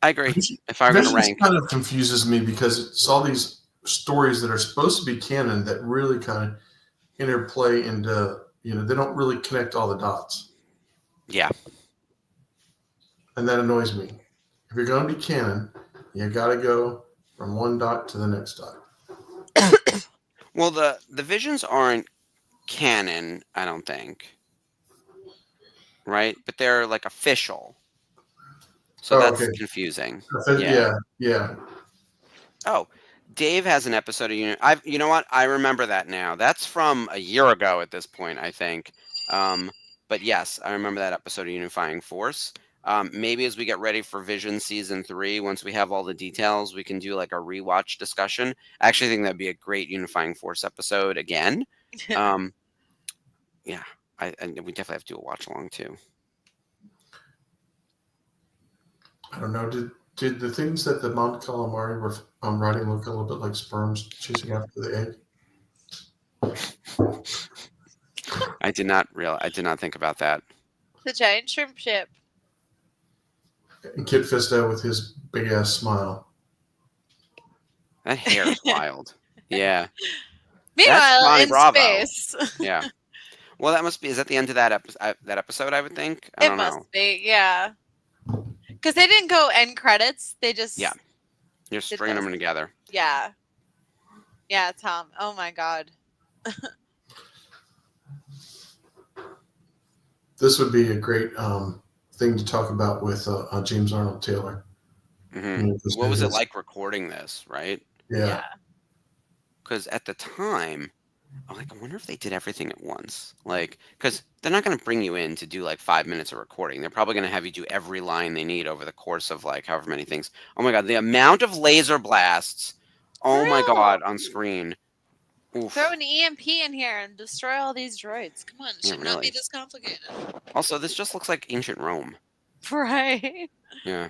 I agree. If I were going to rank, kind of confuses me because it's all these stories that are supposed to be canon that really kind of interplay into, they don't really connect all the dots. Yeah. And that annoys me. If you're going to be canon, you got to go from one dot to the next dot. Well, the Visions aren't canon, I don't think. Right? But they're official. So that's confusing. Yeah. Oh, Dave has an episode of you know what? I remember that now. That's from a year ago at this point, I think. But yes, I remember that episode of Unifying Force. Maybe as we get ready for Vision season 3, once we have all the details, we can do a rewatch discussion. I actually think that'd be a great Unifying Force episode again. Yeah, and we definitely have to do a watch along too. I don't know. Did the things that the Mon Calamari were writing look a little bit like sperms chasing after the egg? I did not think about that. The giant shrimp ship. And Kit Fisto with his big ass smile. That hair is wild. Yeah. That's Meanwhile, Johnny in Bravo. space, Yeah. Well, that must be. Is that the end of that episode? I would think. I it don't know. must be, yeah. Because they didn't go end credits. They just Yeah. You're did stringing this. them together. Yeah. Yeah, Tom. Oh my God. This would be a great thing to talk about with James Arnold Taylor. Mm-hmm. What was it like recording this, right? Yeah. Because at the time, I'm like, I wonder if they did everything at once. Like, because they're not going to bring you in to do like 5 minutes of recording. They're probably going to have you do every line they need over the course of like however many things. Oh my God, the amount of laser blasts. Oh my God, on screen. Oof. Throw an EMP in here and destroy all these droids. Come on, it Yeah, should not be really. this complicated. Also, this just looks like ancient Rome. Right. Yeah.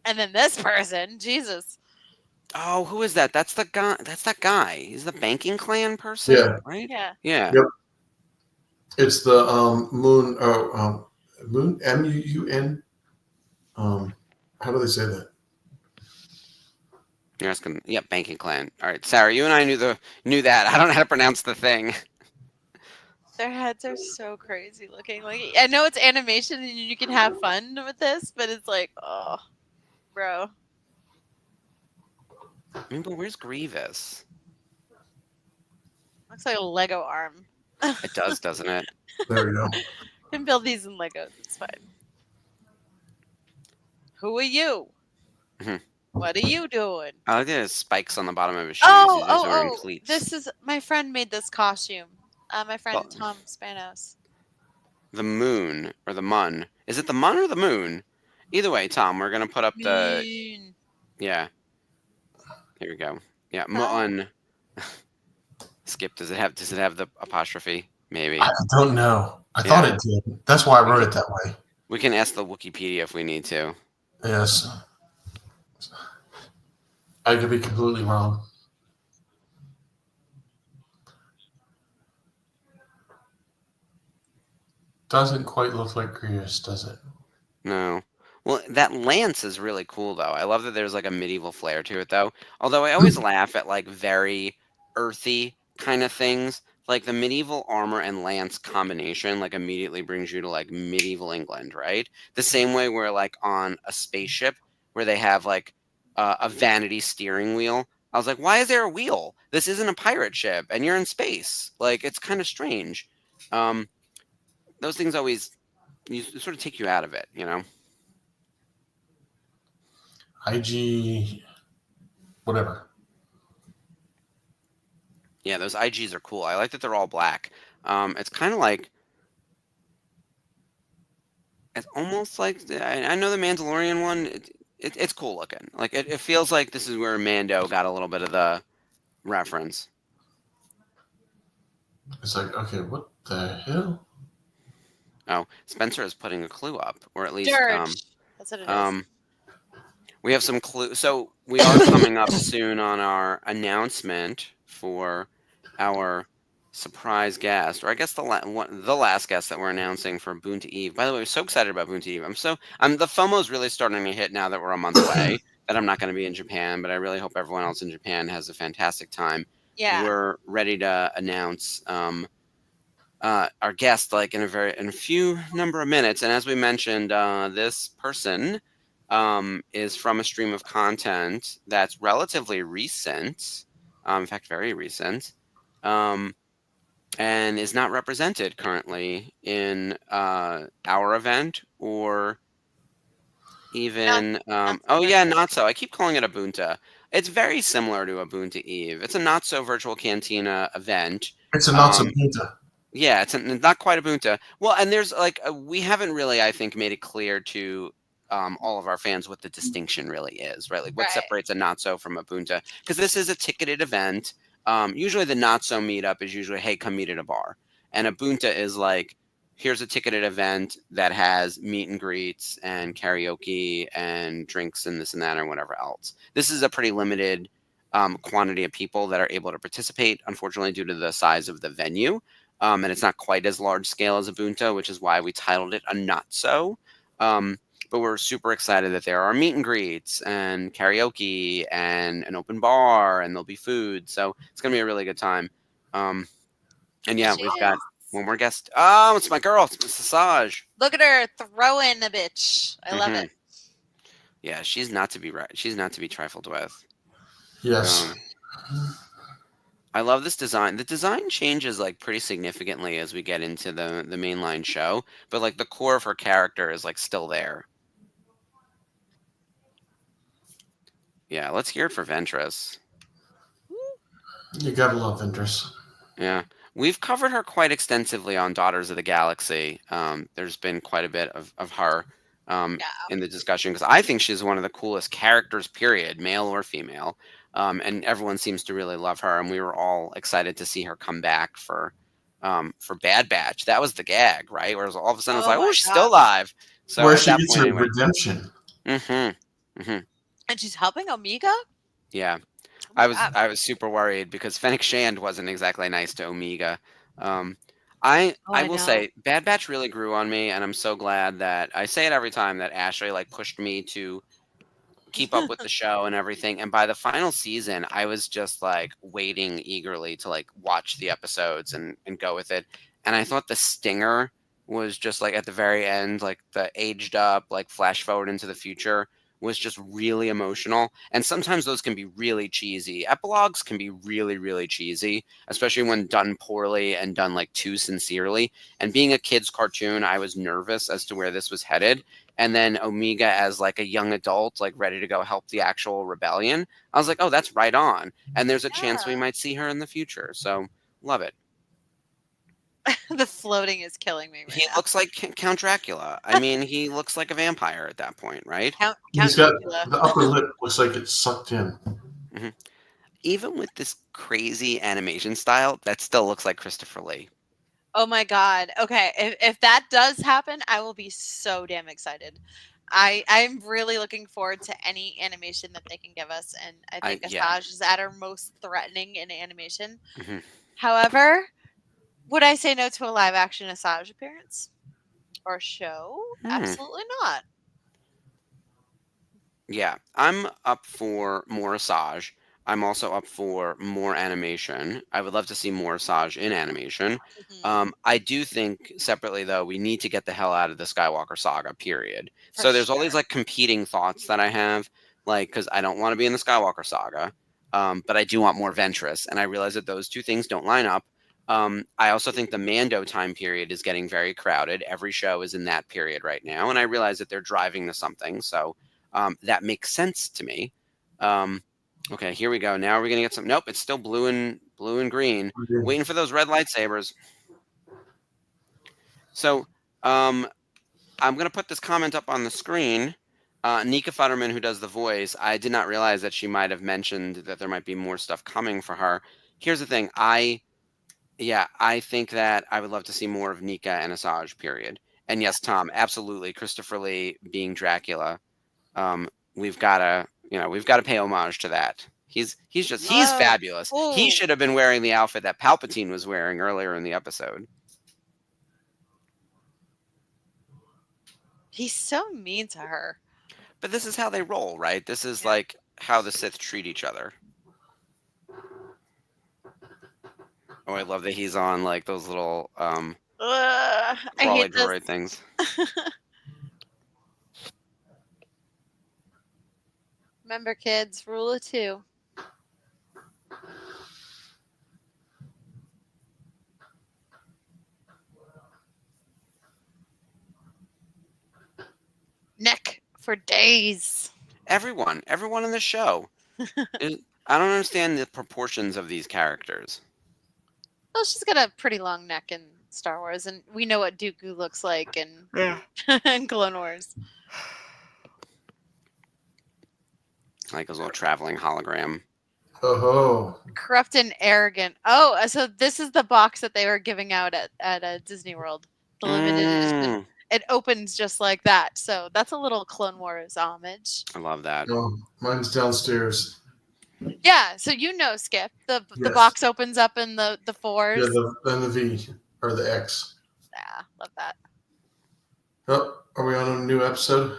And then this person, Jesus. Oh, who is that? That's the guy. That's that guy. He's the banking clan person, Yeah. right? Yeah. Yeah. Yep. It's the Moon. Moon. MUUN. How do they say that? You're asking. Yep, banking clan. All right, Sarah, you and I knew that. I don't know how to pronounce the thing. Their heads are so crazy looking. Like, I know it's animation and you can have fun with this, but it's like, oh, bro. I mean, but where's Grievous? Looks like a Lego arm. It does, doesn't it? There we go. You can build these in Legos. It's fine. Who are you? Mhm. What are you doing? I like his spikes on the bottom of his shoes. He's just wearing Oh! cleats. This is my friend made this costume. My friend Well- Tom Spanos. The moon or the mun. Is it the mun or the moon? Either way, Tom, we're gonna put up the. Moon. Yeah. Here we go. Yeah, Huh? mun. Skip. Does it have the apostrophe? Maybe. I don't know. I thought Yeah. it did. That's why I wrote it that way. We can ask the Wikipedia if we need to. Yes. I could be completely wrong. Doesn't quite look like Grievous, does it? No. Well, that lance is really cool, though. I love that there's like a medieval flair to it, though. Although I always laugh at like very earthy kind of things. Like the medieval armor and lance combination, like immediately brings you to like medieval England, right? The same way where like on a spaceship where they have like a vanity steering wheel. I was like, why is there a wheel? This isn't a pirate ship, and you're in space. Like it's kind of strange. Those things always sort of take you out of it, you know. IG, whatever. Yeah, those IGs are cool. I like that they're all black. It's kind of like, it's almost like I know the Mandalorian one. It's cool looking. Like it feels like this is where Mando got a little bit of the reference. It's like, okay, what the hell? Oh, Spencer is putting a clue up, or at least Dirge. That's what it is. we have some clue. So we are coming up soon on our announcement for our surprise guest, or I guess the last guest that we're announcing for Boonta Eve. By the way, we're so excited about Boonta Eve. The FOMO's really starting to hit now that we're a month away. That I'm not going to be in Japan, but I really hope everyone else in Japan has a fantastic time. Yeah. We're ready to announce our guest like in a few number of minutes, and as we mentioned, this person is from a stream of content that's relatively recent, in fact very recent, and is not represented currently in our event or even not so. I keep calling it a Bunta. It's very similar to a Bunta Eve. It's a not so virtual Cantina event. It's a not so Bunta. Yeah, it's not quite a Bunta. Well, and there's like we haven't really, I think, made it clear to all of our fans what the distinction really is, right? Like what separates a not so from a Bunta, because this is a ticketed event. Usually the not so meetup is usually, hey, come meet at a bar, and a Bunta is like, here's a ticketed event that has meet and greets and karaoke and drinks and this and that or whatever else. This is a pretty limited quantity of people that are able to participate, unfortunately, due to the size of the venue. And it's not quite as large scale as a Ubuntu, which is why we titled it a not so. but we're super excited that there are meet and greets and karaoke and an open bar, and there'll be food. So it's going to be a really good time. And yeah, She we've got is. one more guest. Oh, it's my girl. It's Miss Sasaj. Look at her throwing the bitch. I love it. Yeah, she's not to be She's not to be trifled with. Yes. I love this design. The design changes like pretty significantly as we get into the mainline show, but like the core of her character is like still there. Yeah, let's hear it for Ventress. You gotta love Ventress. Yeah. We've covered her quite extensively on Daughters of the Galaxy. There's been quite a bit of her in the discussion because I think she's one of the coolest characters, period, male or female. And everyone seems to really love her. And we were all excited to see her come back for Bad Batch. That was the gag, right? Whereas all of a sudden it's like, oh, she's still alive. So where at she that gets point, her anyway. redemption. And she's helping Omega? Yeah. Oh I was super worried because Fennec Shand wasn't exactly nice to Omega. I will say Bad Batch really grew on me, and I'm so glad that I say it every time that Ashley like pushed me to keep up with the show and everything. And by the final season, I was just like waiting eagerly to like watch the episodes and go with it. And I thought the stinger was just like at the very end, like the aged up, like flash forward into the future was just really emotional. And sometimes those can be really cheesy. Epilogues can be really, really cheesy, especially when done poorly and done like too sincerely. And being a kid's cartoon, I was nervous as to where this was headed. And then Omega as like a young adult, like ready to go help the actual rebellion. I was like, oh, that's right on. And there's a chance we might see her in the future. So love it. The floating is killing me. He looks like Count Dracula. I mean, he looks like a vampire at that point, right? He's got the upper lip looks like it's sucked in. Even with this crazy animation style, that still looks like Christopher Lee. Oh my god. Okay, if that does happen, I will be so damn excited. I'm really looking forward to any animation that they can give us, and I think Asajj is at her most threatening in animation. However, would I say no to a live action Asajj appearance or show? Absolutely not. Yeah, I'm up for more Asajj. I'm also up for more animation. I would love to see more Asajj in animation. I do think separately though, we need to get the hell out of the Skywalker saga, period. So there's all these like competing thoughts that I have, like, because I don't want to be in the Skywalker saga, but I do want more Ventress, and I realize that those two things don't line up. I also think the Mando time period is getting very crowded. Every show is in that period right now, and I realize that they're driving to something, so that makes sense to me. Okay, here we go. Now we're gonna get some. Nope, it's still blue and green. Waiting for those red lightsabers. So I'm gonna put this comment up on the screen. Nika Futterman, who does the voice, I did not realize that she might have mentioned that there might be more stuff coming for her. Here's the thing. I think that I would love to see more of Nika and Asajj, period. And yes, Tom, absolutely. Christopher Lee being Dracula. We've got to pay homage to that. He's fabulous. He should have been wearing the outfit that Palpatine was wearing earlier in the episode. He's so mean to her. But this is how they roll, right? This is like how the Sith treat each other. Oh, I love that he's on like those little I hate droid things. Remember, kids, rule of 2. Neck for days. Everyone in the show. I don't understand the proportions of these characters. Well, she's got a pretty long neck in Star Wars, and we know what Dooku looks like in Clone Wars. Like his little traveling hologram. Oh. Corrupt and arrogant. Oh, so this is the box that they were giving out at Disney World. The limited edition. It opens just like that. So that's a little Clone Wars homage. I love that. Oh, mine's downstairs. Yeah, so you know, Skip. The box opens up in the 4s. Yeah, then the V or the X. Yeah, love that. Oh, are we on a new episode?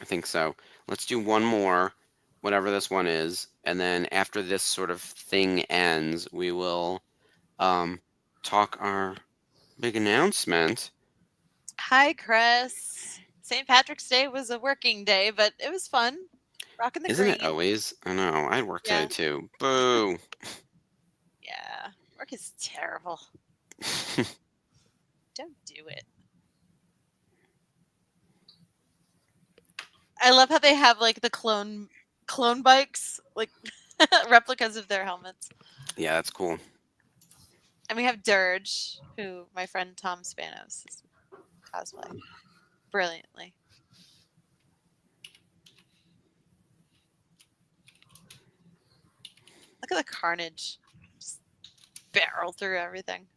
I think so. Let's do one more, whatever this one is, and then after this sort of thing ends, we will talk our big announcement. Hi, Chris. St. Patrick's Day was a working day, but it was fun. Rocking the Isn't it green. always? I know. I work today Yeah. too. Boo. Yeah. Work is terrible. Don't do it. I love how they have like the clone bikes, like replicas of their helmets. Yeah, that's cool. And we have Dirge, who my friend Tom Spanos is cosplay brilliantly. Look at the carnage. Just barrel through everything.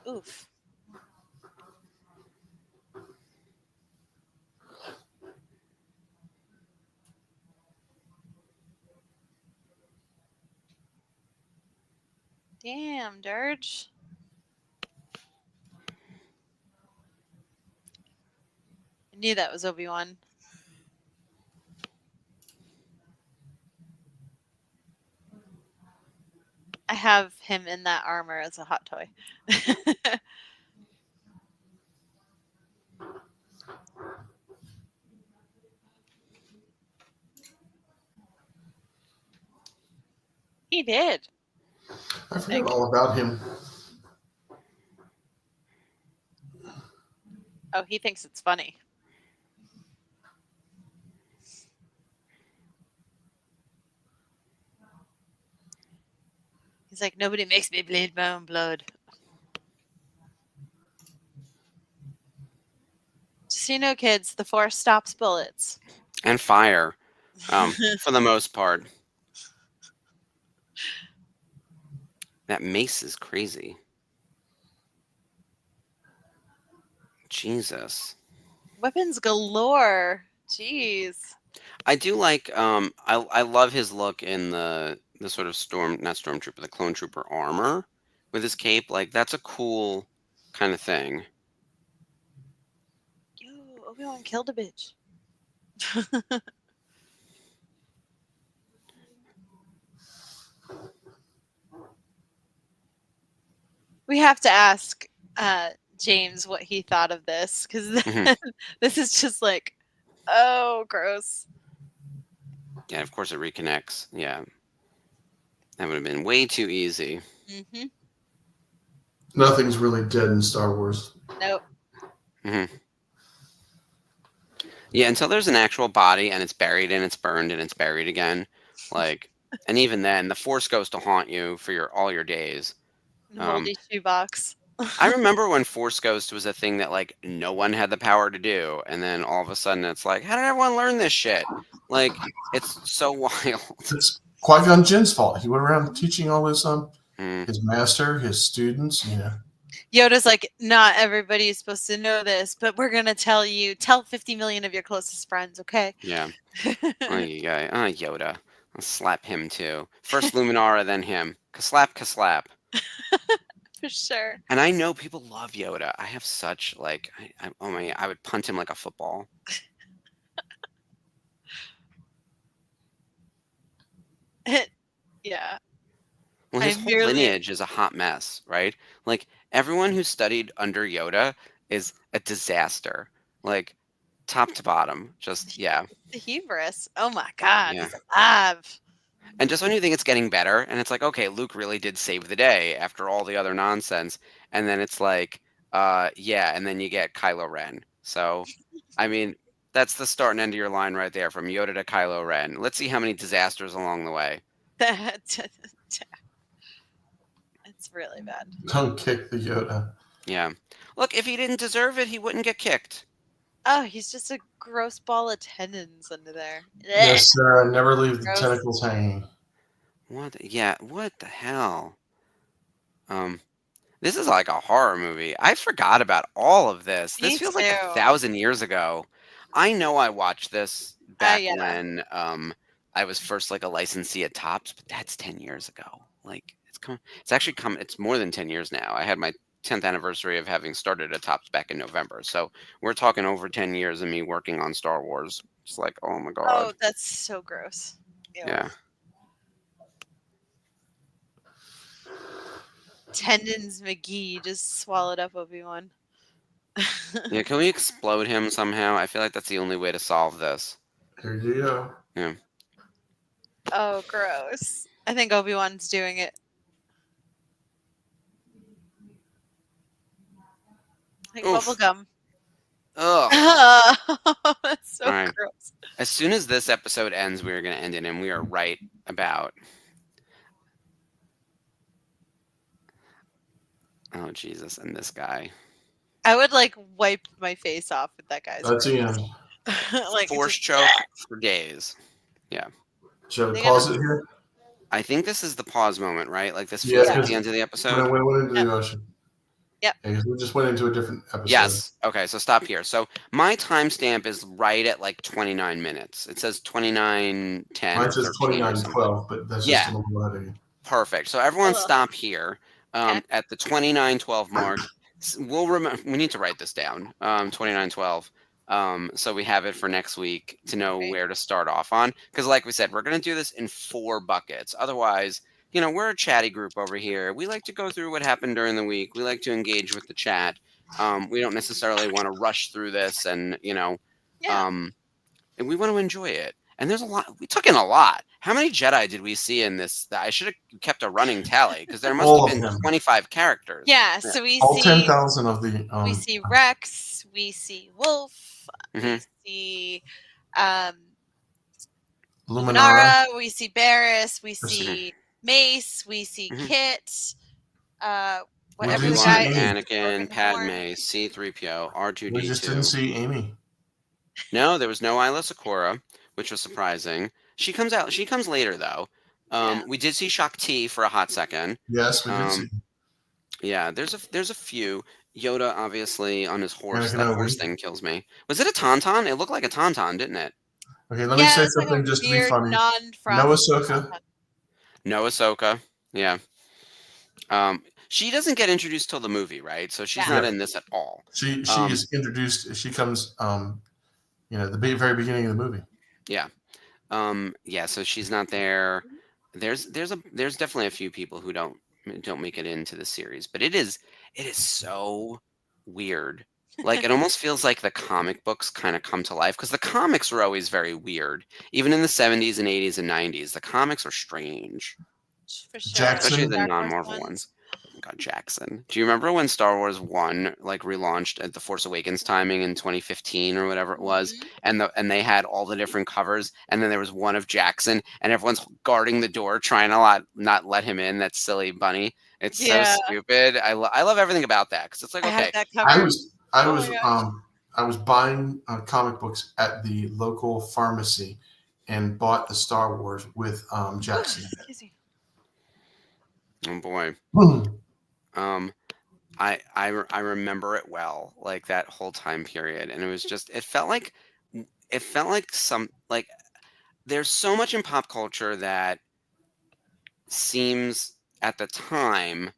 Oof. Damn, Dirge. I knew that was Obi-Wan. I have him in that armor as a hot toy. He did. I forgot all about him. Oh, he thinks it's funny. He's like, nobody makes me bleed my own blood. Just so you know, kids, the Force stops bullets. And fire, for the most part. That mace is crazy. Jesus. Weapons galore. Jeez. I do like I love his look in the sort of not stormtrooper, the clone trooper armor with his cape. Like that's a cool kind of thing. Yo, Obi-Wan killed a bitch. We have to ask James what he thought of this, because this is just like, oh, gross. Yeah, of course it reconnects. Yeah. That would have been way too easy. Mm-hmm. Nothing's really dead in Star Wars. Nope. Mm-hmm. Yeah, until there's an actual body and it's buried and it's burned and it's buried again. Like, and even then, the Force goes to haunt you for all your days. Moldy shoebox. I remember when Force Ghost was a thing that like no one had the power to do, and then all of a sudden it's like, how did everyone learn this shit? Like, it's so wild. It's Qui-Gon Jinn's fault. He went around teaching all his Mm. his master, his students, you know. Yoda's like, not everybody is supposed to know this, but we're gonna tell 50 million of your closest friends, okay? Yeah. Oh, you guy. Oh, Yoda. I'll slap him too. First Luminara, then him. Kaslap, kaslap. For sure. And I know people love Yoda. I have such like, oh my, I would punt him like a football. Yeah. Well, his whole lineage is a hot mess, right? Like everyone who studied under Yoda is a disaster, like top to bottom. Just yeah. The hubris. Oh my God, Yeah. he's alive. And just when you think it's getting better, and it's like, okay, Luke really did save the day after all the other nonsense, and then it's like, yeah, and then you get Kylo Ren. So, I mean, that's the start and end of your line right there, from Yoda to Kylo Ren. Let's see how many disasters along the way. It's really bad. Don't kick the Yoda. Yeah. Look, if he didn't deserve it, he wouldn't get kicked. Oh, he's just a gross ball of tendons under there. Yes, sir. Never leave the Gross. tentacles hanging. What? Yeah. What the hell? This is like a horror movie. I forgot about all of this. This Me feels like too. 1,000 years ago. I know I watched this back Yeah. when I was first like a licensee at Topps, but that's 10 years ago. Like it's actually come. It's more than 10 years now. I had my 10th anniversary of having started at Topps back in November. So we're talking over 10 years of me working on Star Wars. It's like, oh my Oh, God. that's so gross. Ew. Yeah. Tendons McGee just swallowed up Obi-Wan. Yeah, can we explode him somehow? I feel like that's the only way to solve this. Here you go. Yeah. Oh, gross. I think Obi-Wan's doing it. Like Oof. bubblegum. Ugh. That's so All right. gross. As soon as this episode ends, we are going to end it, and we are right about. Oh, Jesus, and this guy. I would like wipe my face off with that guy's That's the face. end. Like Force just, choke for days. Yeah. Should I They pause gotta- it here? I think this is the pause moment, right? Like this Yeah, feels like because the end of the When episode. I went into Yep. the ocean. Yep. Yeah, 'cause we just went into a different episode. Yes. Okay, so stop here. So my timestamp is right at like 29 minutes. It says 29:10 Mine or says 13 or something. 29:12, but that's Yeah. just a little ahead of you. Perfect. So everyone Hello. stop here Okay. at the 29:12 mark. We'll remember. We need to write this down. 29:12. So we have it for next week to know Right. where to start off on. Because, like we said, we're going to do this in 4 buckets. Otherwise, we're a chatty group over here. We like to go through what happened during the week. We like to engage with the chat. We don't necessarily want to rush through this, and Yeah. and we want to enjoy it. And there's a lot. We took in a lot. How many Jedi did we see in this? I should have kept a running tally because there must All have of been them. 25 characters. Yeah. So we All see 10,000 of the. we see Rex. We see Wolf. We Mhm. see Luminara. Luminara. We see Barris. We Yes. see Mace. We see Mhm. Kit. We Whatever didn't the see guy Amy. is. Anakin, Broken horn. Padme, C-3PO, We just didn't R2-D2. see Amy. No, there was no Isla Sakura, which was surprising. She comes later though. Yeah. We did see Shakti for a hot second. Yes, we did see. Yeah, there's a few. Yoda obviously on his horse. Anakin That horse Obi. thing kills me. Was it a tauntaun? It looked like a tauntaun, didn't it? Okay, let me Yeah, say it's like something a just to be weird funny. non-frost. No Ahsoka. No Ahsoka. Yeah. She doesn't get introduced till the movie, right? So she's Yeah. not in this at all. She is introduced. She comes, the very beginning of the movie. Yeah. Yeah, so she's not there. There's definitely a few people who don't make it into the series, but it is so weird. Like it almost feels like the comic books kind of come to life because the comics were always very weird. Even in the 70s and 80s and 90s, the comics are strange. For sure. Jackson. Especially the Dark Horse non-Marvel ones. Oh God, Jackson. Do you remember when Star Wars 1 like relaunched at the Force Awakens timing in 2015 or whatever it was, Mhm. and they had all the different covers, and then there was one of Jackson, and everyone's guarding the door trying to not let him in. That silly bunny. It's Yeah. so stupid. I love everything about that because it's like I okay, have that I covered. was Oh my gosh. I was buying comic books at the local pharmacy and bought the Star Wars with Jackson. Excuse me. oh boy. I remember it well, like that whole time period, and it was just it felt like some like there's so much in pop culture that seems at the time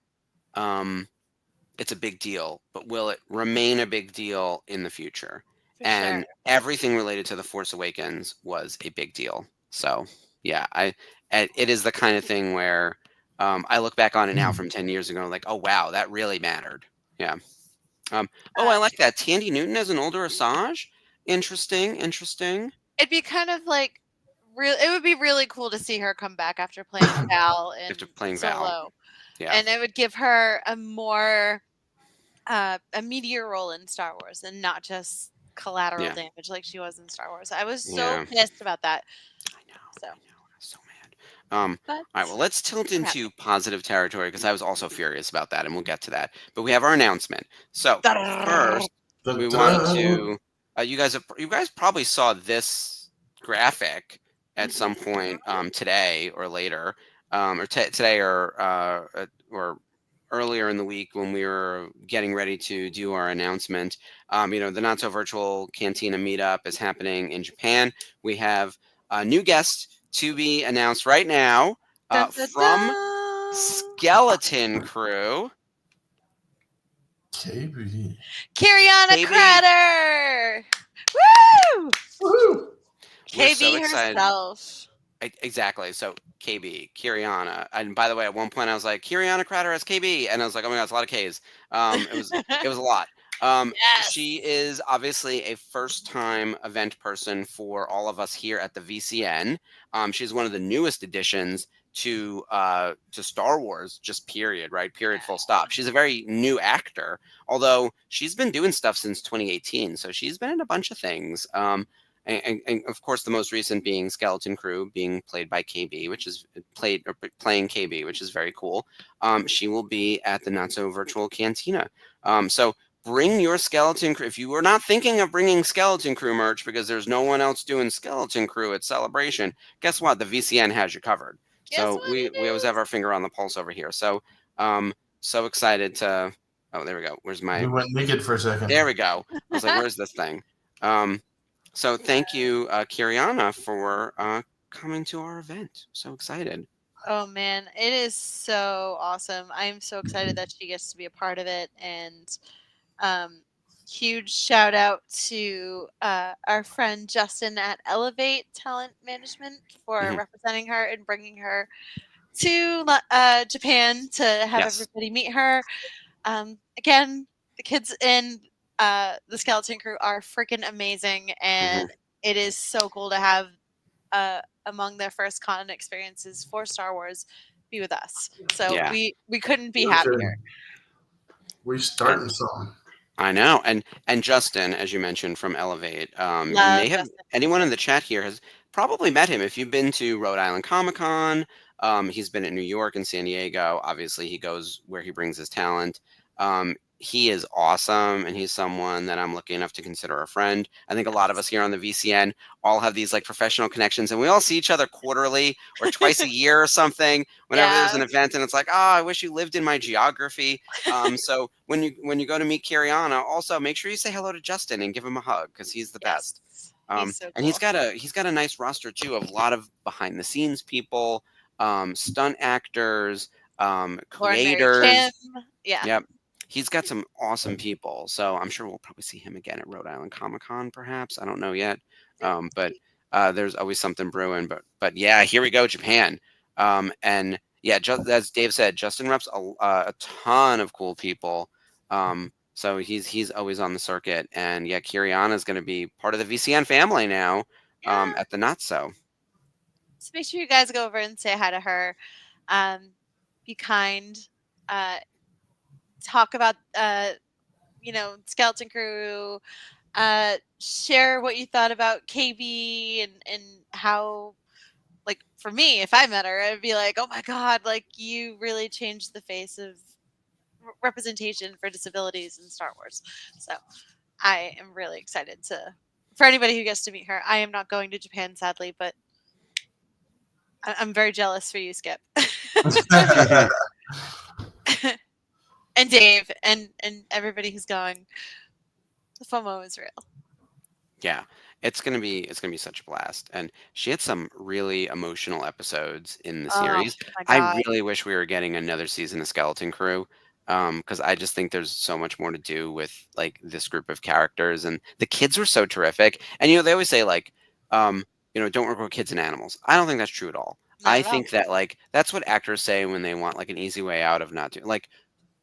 it's a big deal, but will it remain a big deal in the future? For And sure. everything related to the Force Awakens was a big deal. So yeah, it is the kind of thing where I look back on it now from 10 years ago, like, oh wow, that really mattered. Yeah. I like that. Tandy Newton as an older Asajj. Interesting. It'd be kind of like it would be really cool to see her come back after playing Val in After playing Val. Solo. Yeah. And it would give her a more a meatier role in Star Wars and not just collateral Yeah. damage like she was in Star Wars. I was so Yeah. pissed about that. I know. So. I was so mad. But All right, well, let's tilt I'm into positive territory because I was also furious about that, and we'll get to that. But we have our announcement. So first, we wanted to. You guys probably saw this graphic at some point today or later, or today or earlier in the week when we were getting ready to do our announcement. The Not So Virtual Cantina meetup is happening in Japan. We have a new guest to be announced right now Dun, dun, from dun. Skeleton Crew. KB. Kiriana KB. Crater! Woo! Woohoo! We're so KB excited. herself. Exactly. So KB, Kiriana, and by the way, at one point I was like Kiriana Crater as KB, and I was like, oh my god, it's a lot of K's. It was a lot. Yes. She is obviously a first-time event person for all of us here at the VCN. She's one of the newest additions to Star Wars, just period, right? Period, full stop. She's a very new actor, although she's been doing stuff since 2018, so she's been in a bunch of things. And of course, the most recent being Skeleton Crew, being played by KB, which is playing KB, which is very cool. She will be at the Not So Virtual Cantina. So bring your Skeleton Crew. If you were not thinking of bringing Skeleton Crew merch because there's no one else doing Skeleton Crew at Celebration, guess what? The VCN has you covered. Guess So what it we always have is? our finger on the pulse over here. So excited to. Oh, there we go. Where's my? You went naked for a second. There we go. I was like, where's this thing? So thank you, Kiriana, for coming to our event. So excited. Oh man, it is so awesome. I'm so excited that she gets to be a part of it. And huge shout out to our friend Justin at Elevate Talent Management for Mhm. representing her and bringing her to Japan to have Yes. everybody meet her. Again, the kids in the Skeleton Crew are freaking amazing, and it is so cool to have among their first con experiences for Star Wars be with us. So Yeah. we couldn't be Your happier. turn. We're starting something. I know. And Justin, as you mentioned from Elevate, you Love may have Justin. anyone in the chat here has probably met him if you've been to Rhode Island Comic Con. He's been at New York and San Diego. Obviously, he goes where he brings his talent. He is awesome, and he's someone that I'm lucky enough to consider a friend. I think a lot of us here on the VCN all have these like professional connections, and we all see each other quarterly or twice a year or something. Whenever there's an event, and it's like, oh, I wish you lived in my geography. So when you go to meet Kiriana, also make sure you say hello to Justin and give him a hug because he's the best. He's so cool. And he's got a nice roster too of a lot of behind the scenes people, stunt actors, creators. Kim. Yeah. Yep. He's got some awesome people. So I'm sure we'll probably see him again at Rhode Island Comic Con, perhaps. I don't know yet. But there's always something brewing. But yeah, here we go, Japan. And yeah, as Dave said, Justin reps a ton of cool people. So he's always on the circuit. And yeah, Kiriana is going to be part of the VCN family now at the Not So. So make sure you guys go over and say hi to her. Be kind. Talk about Skeleton Crew. Share what you thought about KB and how, like, for me, if I met her, I'd be like, oh my god, like, you really changed the face of representation for disabilities in Star Wars. So I am really excited for anybody who gets to meet her. I am not going to Japan, sadly, but I'm very jealous for you, Skip. And Dave and everybody who's going. The FOMO is real. Yeah, it's gonna be such a blast. And she had some really emotional episodes in the series. My I God. really wish we were getting another season of Skeleton Crew. Because I just think there's so much more to do with like this group of characters, and the kids were so terrific. And they always say like, don't work with kids and animals. I don't think that's true at all. Not I at all. think that like that's what actors say when they want like an easy way out of not doing like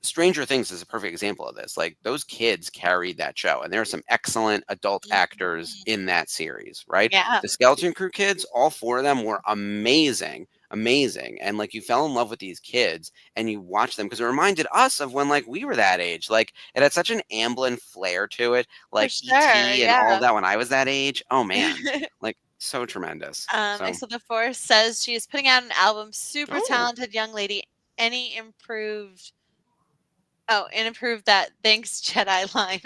Stranger Things is a perfect example of this. Like those kids carried that show, and there are some excellent adult actors in that series, right? Yeah. The Skeleton Crew kids, all four of them were amazing, and like you fell in love with these kids, and you watched them because it reminded us of when like we were that age. Like it had such an Amblin flair to it, like sure, ET and all yeah. of that when I was that age. Oh man, like so tremendous. So the Force says she is putting out an album. Super Oh. talented young lady. Any improved? Oh, and improved that "Thanks Jedi" line.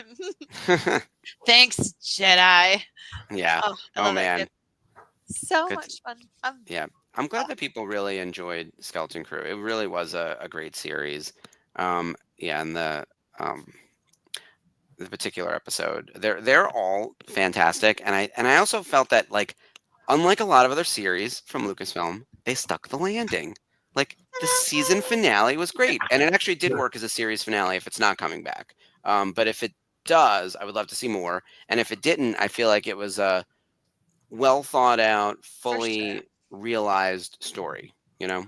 Thanks Jedi. Yeah. Oh, I Oh love that man. kid. So Good. much fun. Yeah, I'm glad that people really enjoyed Skeleton Crew. It really was a great series. Yeah, and the particular episode, they're all fantastic, and I also felt that like unlike a lot of other series from Lucasfilm, they stuck the landing. Like the season finale was great, and it actually did work as a series finale if it's not coming back. But if it does, I would love to see more. And if it didn't, I feel like it was a well thought out, For sure. fully realized story. Yeah,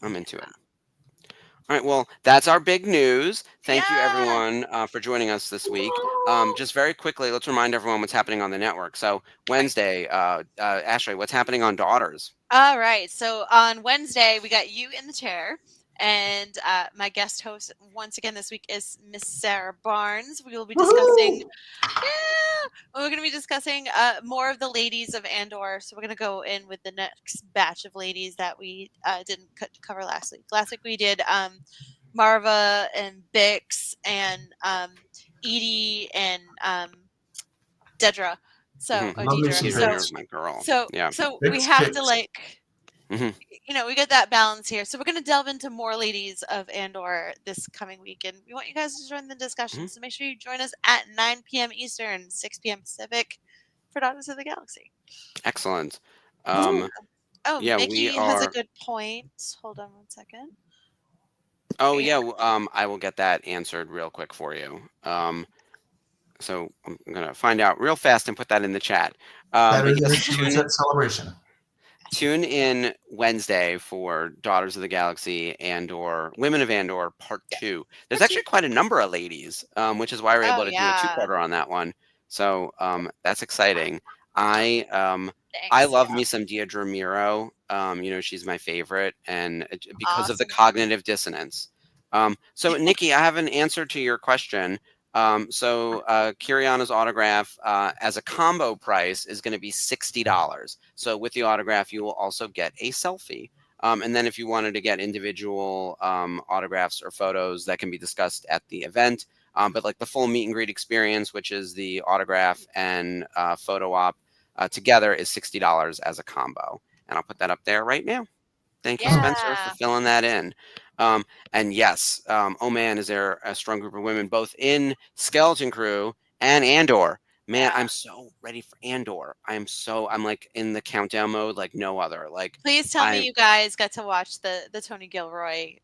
I'm into it. All right, well, that's our big news. Thank you, Yeah. everyone, for joining us this week. Just very quickly, let's remind everyone what's happening on the network. So Wednesday, Ashley, what's happening on Daughters? All right. So on Wednesday, we got You in the Chair. And my guest host once again this week is Miss Sarah Barnes. We will be discussing, we're going to be discussing more of the ladies of Andor. So we're going to go in with the next batch of ladies that we didn't cover last week. Last week we did Marva and Bix and Edie and Dedra. So or Love me Deidre. some Deidre Bix. is my girl. So Yeah. we Bix have to kicks. hmm we get that balance here. So we're going to delve into more ladies of Andor this coming week, and we want you guys to join the discussion. So make sure you join us at 9 p.m. Eastern, 6 p.m. Pacific for Daughters of the Galaxy. Excellent. Oh, Yeah, we Mickey has a are. good point. Hold on one second. Oh Yeah. yeah, I will get that answered real quick for you. So I'm gonna find out real fast and put that in the chat. But Better than a yes, Reset celebration. tune in Wednesday for Daughters of the Galaxy and/or Women of Andor Part 2. There's actually quite a number of ladies, which is why we're Oh able to do a yeah. two-parter on that one. So that's exciting. I Thanks. love me some Deirdre Miro. She's my favorite, and because of the Awesome. cognitive dissonance. So Nikki, I have an answer to your question. Kiriana's autograph as a combo price is going to be $60. So with the autograph, you will also get a selfie. And then if you wanted to get individual autographs or photos, that can be discussed at the event. But like the full meet and greet experience, which is the autograph and photo op together, is $60 as a combo. And I'll put that up there right now. Thank you, Spencer, for Yeah. filling that in. And yes, oh man, is there a strong group of women both in Skeleton Crew and Andor? Man, I'm so ready for Andor. I'm like in the countdown mode like no other. Like Please tell me you guys got to watch the Tony Gilroy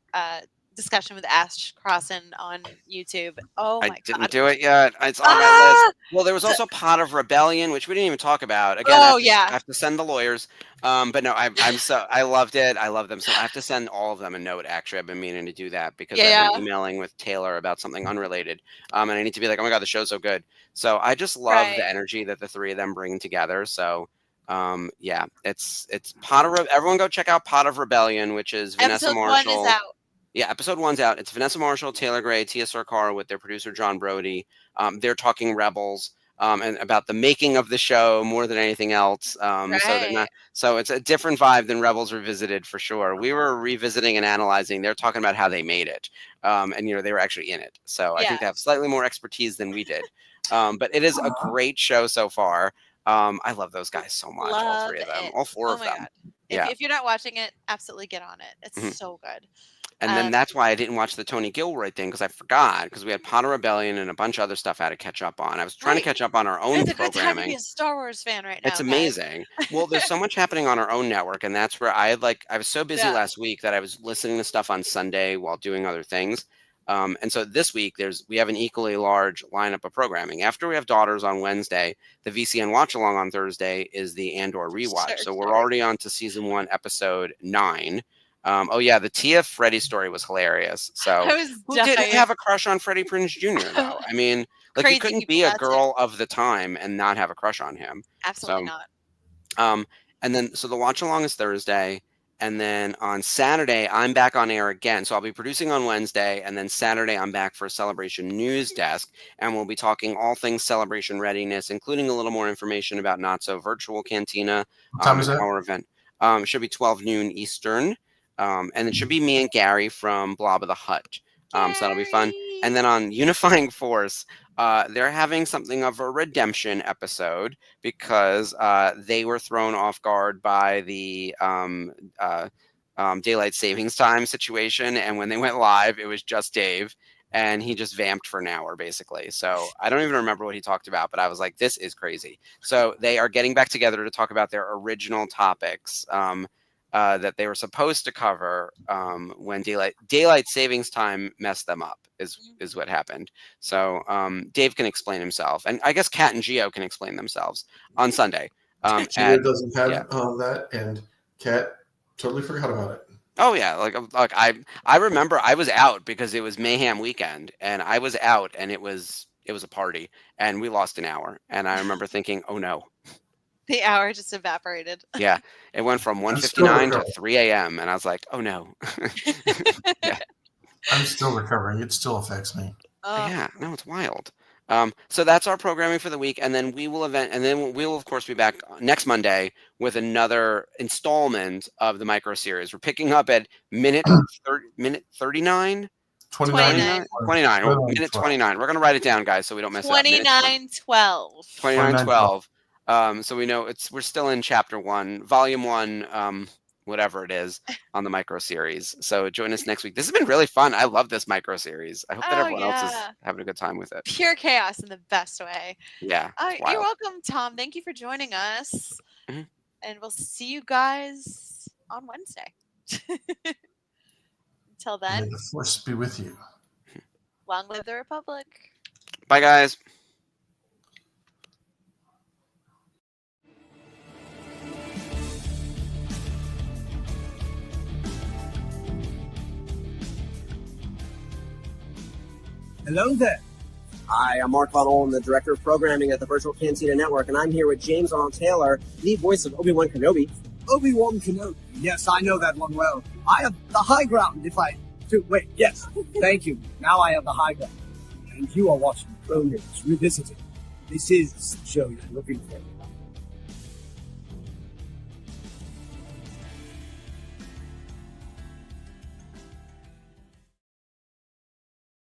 discussion with Ash Crossan on YouTube. Oh I my didn't god. do it yet. It's on my list. Ah! Well, there was also Pot of Rebellion, which we didn't even talk about. Again, Oh I yeah. have to send the lawyers. But no, I loved it. I love them. So I have to send all of them a note. Actually, I've been meaning to do that because I've Yeah. been emailing with Taylor about something unrelated. And I need to be like, oh my god, the show's so good. So I just love the Right. energy that the three of them bring together. So yeah, it's Pot of everyone go check out Pot of Rebellion, which is Vanessa Episode 1 is Marshall. out. Yeah, episode 1's out. It's Vanessa Marshall, Taylor Gray, Tia Sarkar with their producer John Brody. They're talking Rebels and about the making of the show more than anything else. Right. So it's a different vibe than Rebels Revisited for sure. We were revisiting and analyzing. They're talking about how they made it, and they were actually in it. So I think they have slightly more expertise than we did. But it is a great show so far. I love those guys so much. All Love three of them, it. all four Oh of my them. god. Yeah. If you're not watching it, absolutely get on it. It's Mhm. so good. And then that's why I didn't watch the Tony Gilroy thing because I forgot because we had Potter Rebellion and a bunch of other stuff I had to catch up on. I was trying to catch up on our own It's a good time to be programming. a Star Wars fan right now. It's amazing. Well, there's so much happening on our own network, and that's where I was so busy last week that I was listening to stuff on Sunday while doing other things. And so this week we have an equally large lineup of programming. After we have Daughters on Wednesday, the VCN watch along on Thursday is the Andor rewatch. So we're already on to season 1, episode 9. Oh yeah, the Tia Freddy story was hilarious. So who didn't have a crush on Freddie Prinze Jr. though? I mean, like you couldn't be a girl of the time and not have a crush on him. Absolutely not. And then so the watch along is Thursday, and then on Saturday I'm back on air again. So I'll be producing on Wednesday, and then Saturday I'm back for a Celebration news desk, and we'll be talking all things Celebration readiness, including a little more information about Not So Virtual Cantina. What time is that? Our event. It should be 12 noon Eastern. And it should be me and Gary from Blob of the Hut. So that'll be fun. And then on Unifying Force, they're having something of a redemption episode because they were thrown off guard by the daylight savings time situation. And when they went live, it was just Dave. and he just vamped for an hour basically. So I don't even remember what he talked about, but I was like, this is crazy. So they are getting back together to talk about their original topics that they were supposed to cover when daylight savings time messed them up is what happened. So Dave can explain himself, and I guess Kat and Gio can explain themselves on Sunday. Gio doesn't have that, and Kat totally forgot about it. Oh yeah, like I remember I was out because it was Mayhem weekend, and I was out, and it was a party, and we lost an hour, and I remember thinking, oh no. The hour just evaporated. Yeah, it went from 1:59 to 3 a.m. and I was like, oh no. Yeah. I'm still recovering. It still affects me. Yeah, no, it's wild. So that's our programming for the week, and then we will of course be back next Monday with another installment of the micro series. We're picking up at minute 39. 29. 29. Minute 29. We're gonna write it down, guys, so we don't mess it up. 29:12. 29:12. So we know we're still in chapter 1, volume 1, whatever it is, on the micro series. So join us next week. This has been really fun. I love this micro series. I hope that everyone else is having a good time with it. Pure chaos in the best way. Yeah. You're welcome, Tom. Thank you for joining us. Mm-hmm. And we'll see you guys on Wednesday. Until then. May the force be with you. Long live the Republic. Bye, guys. Hello there. Hi, I'm Mark Huddle. I'm the Director of Programming at the Virtual Cantina Network, and I'm here with James Arnold Taylor, the voice of Obi-Wan Kenobi. Obi-Wan Kenobi. Yes, I know that one well. I have the high ground if I do. Wait, yes. Thank you. Now I have the high ground. And you are watching Clone Wars Revisited. This is the show you're looking for.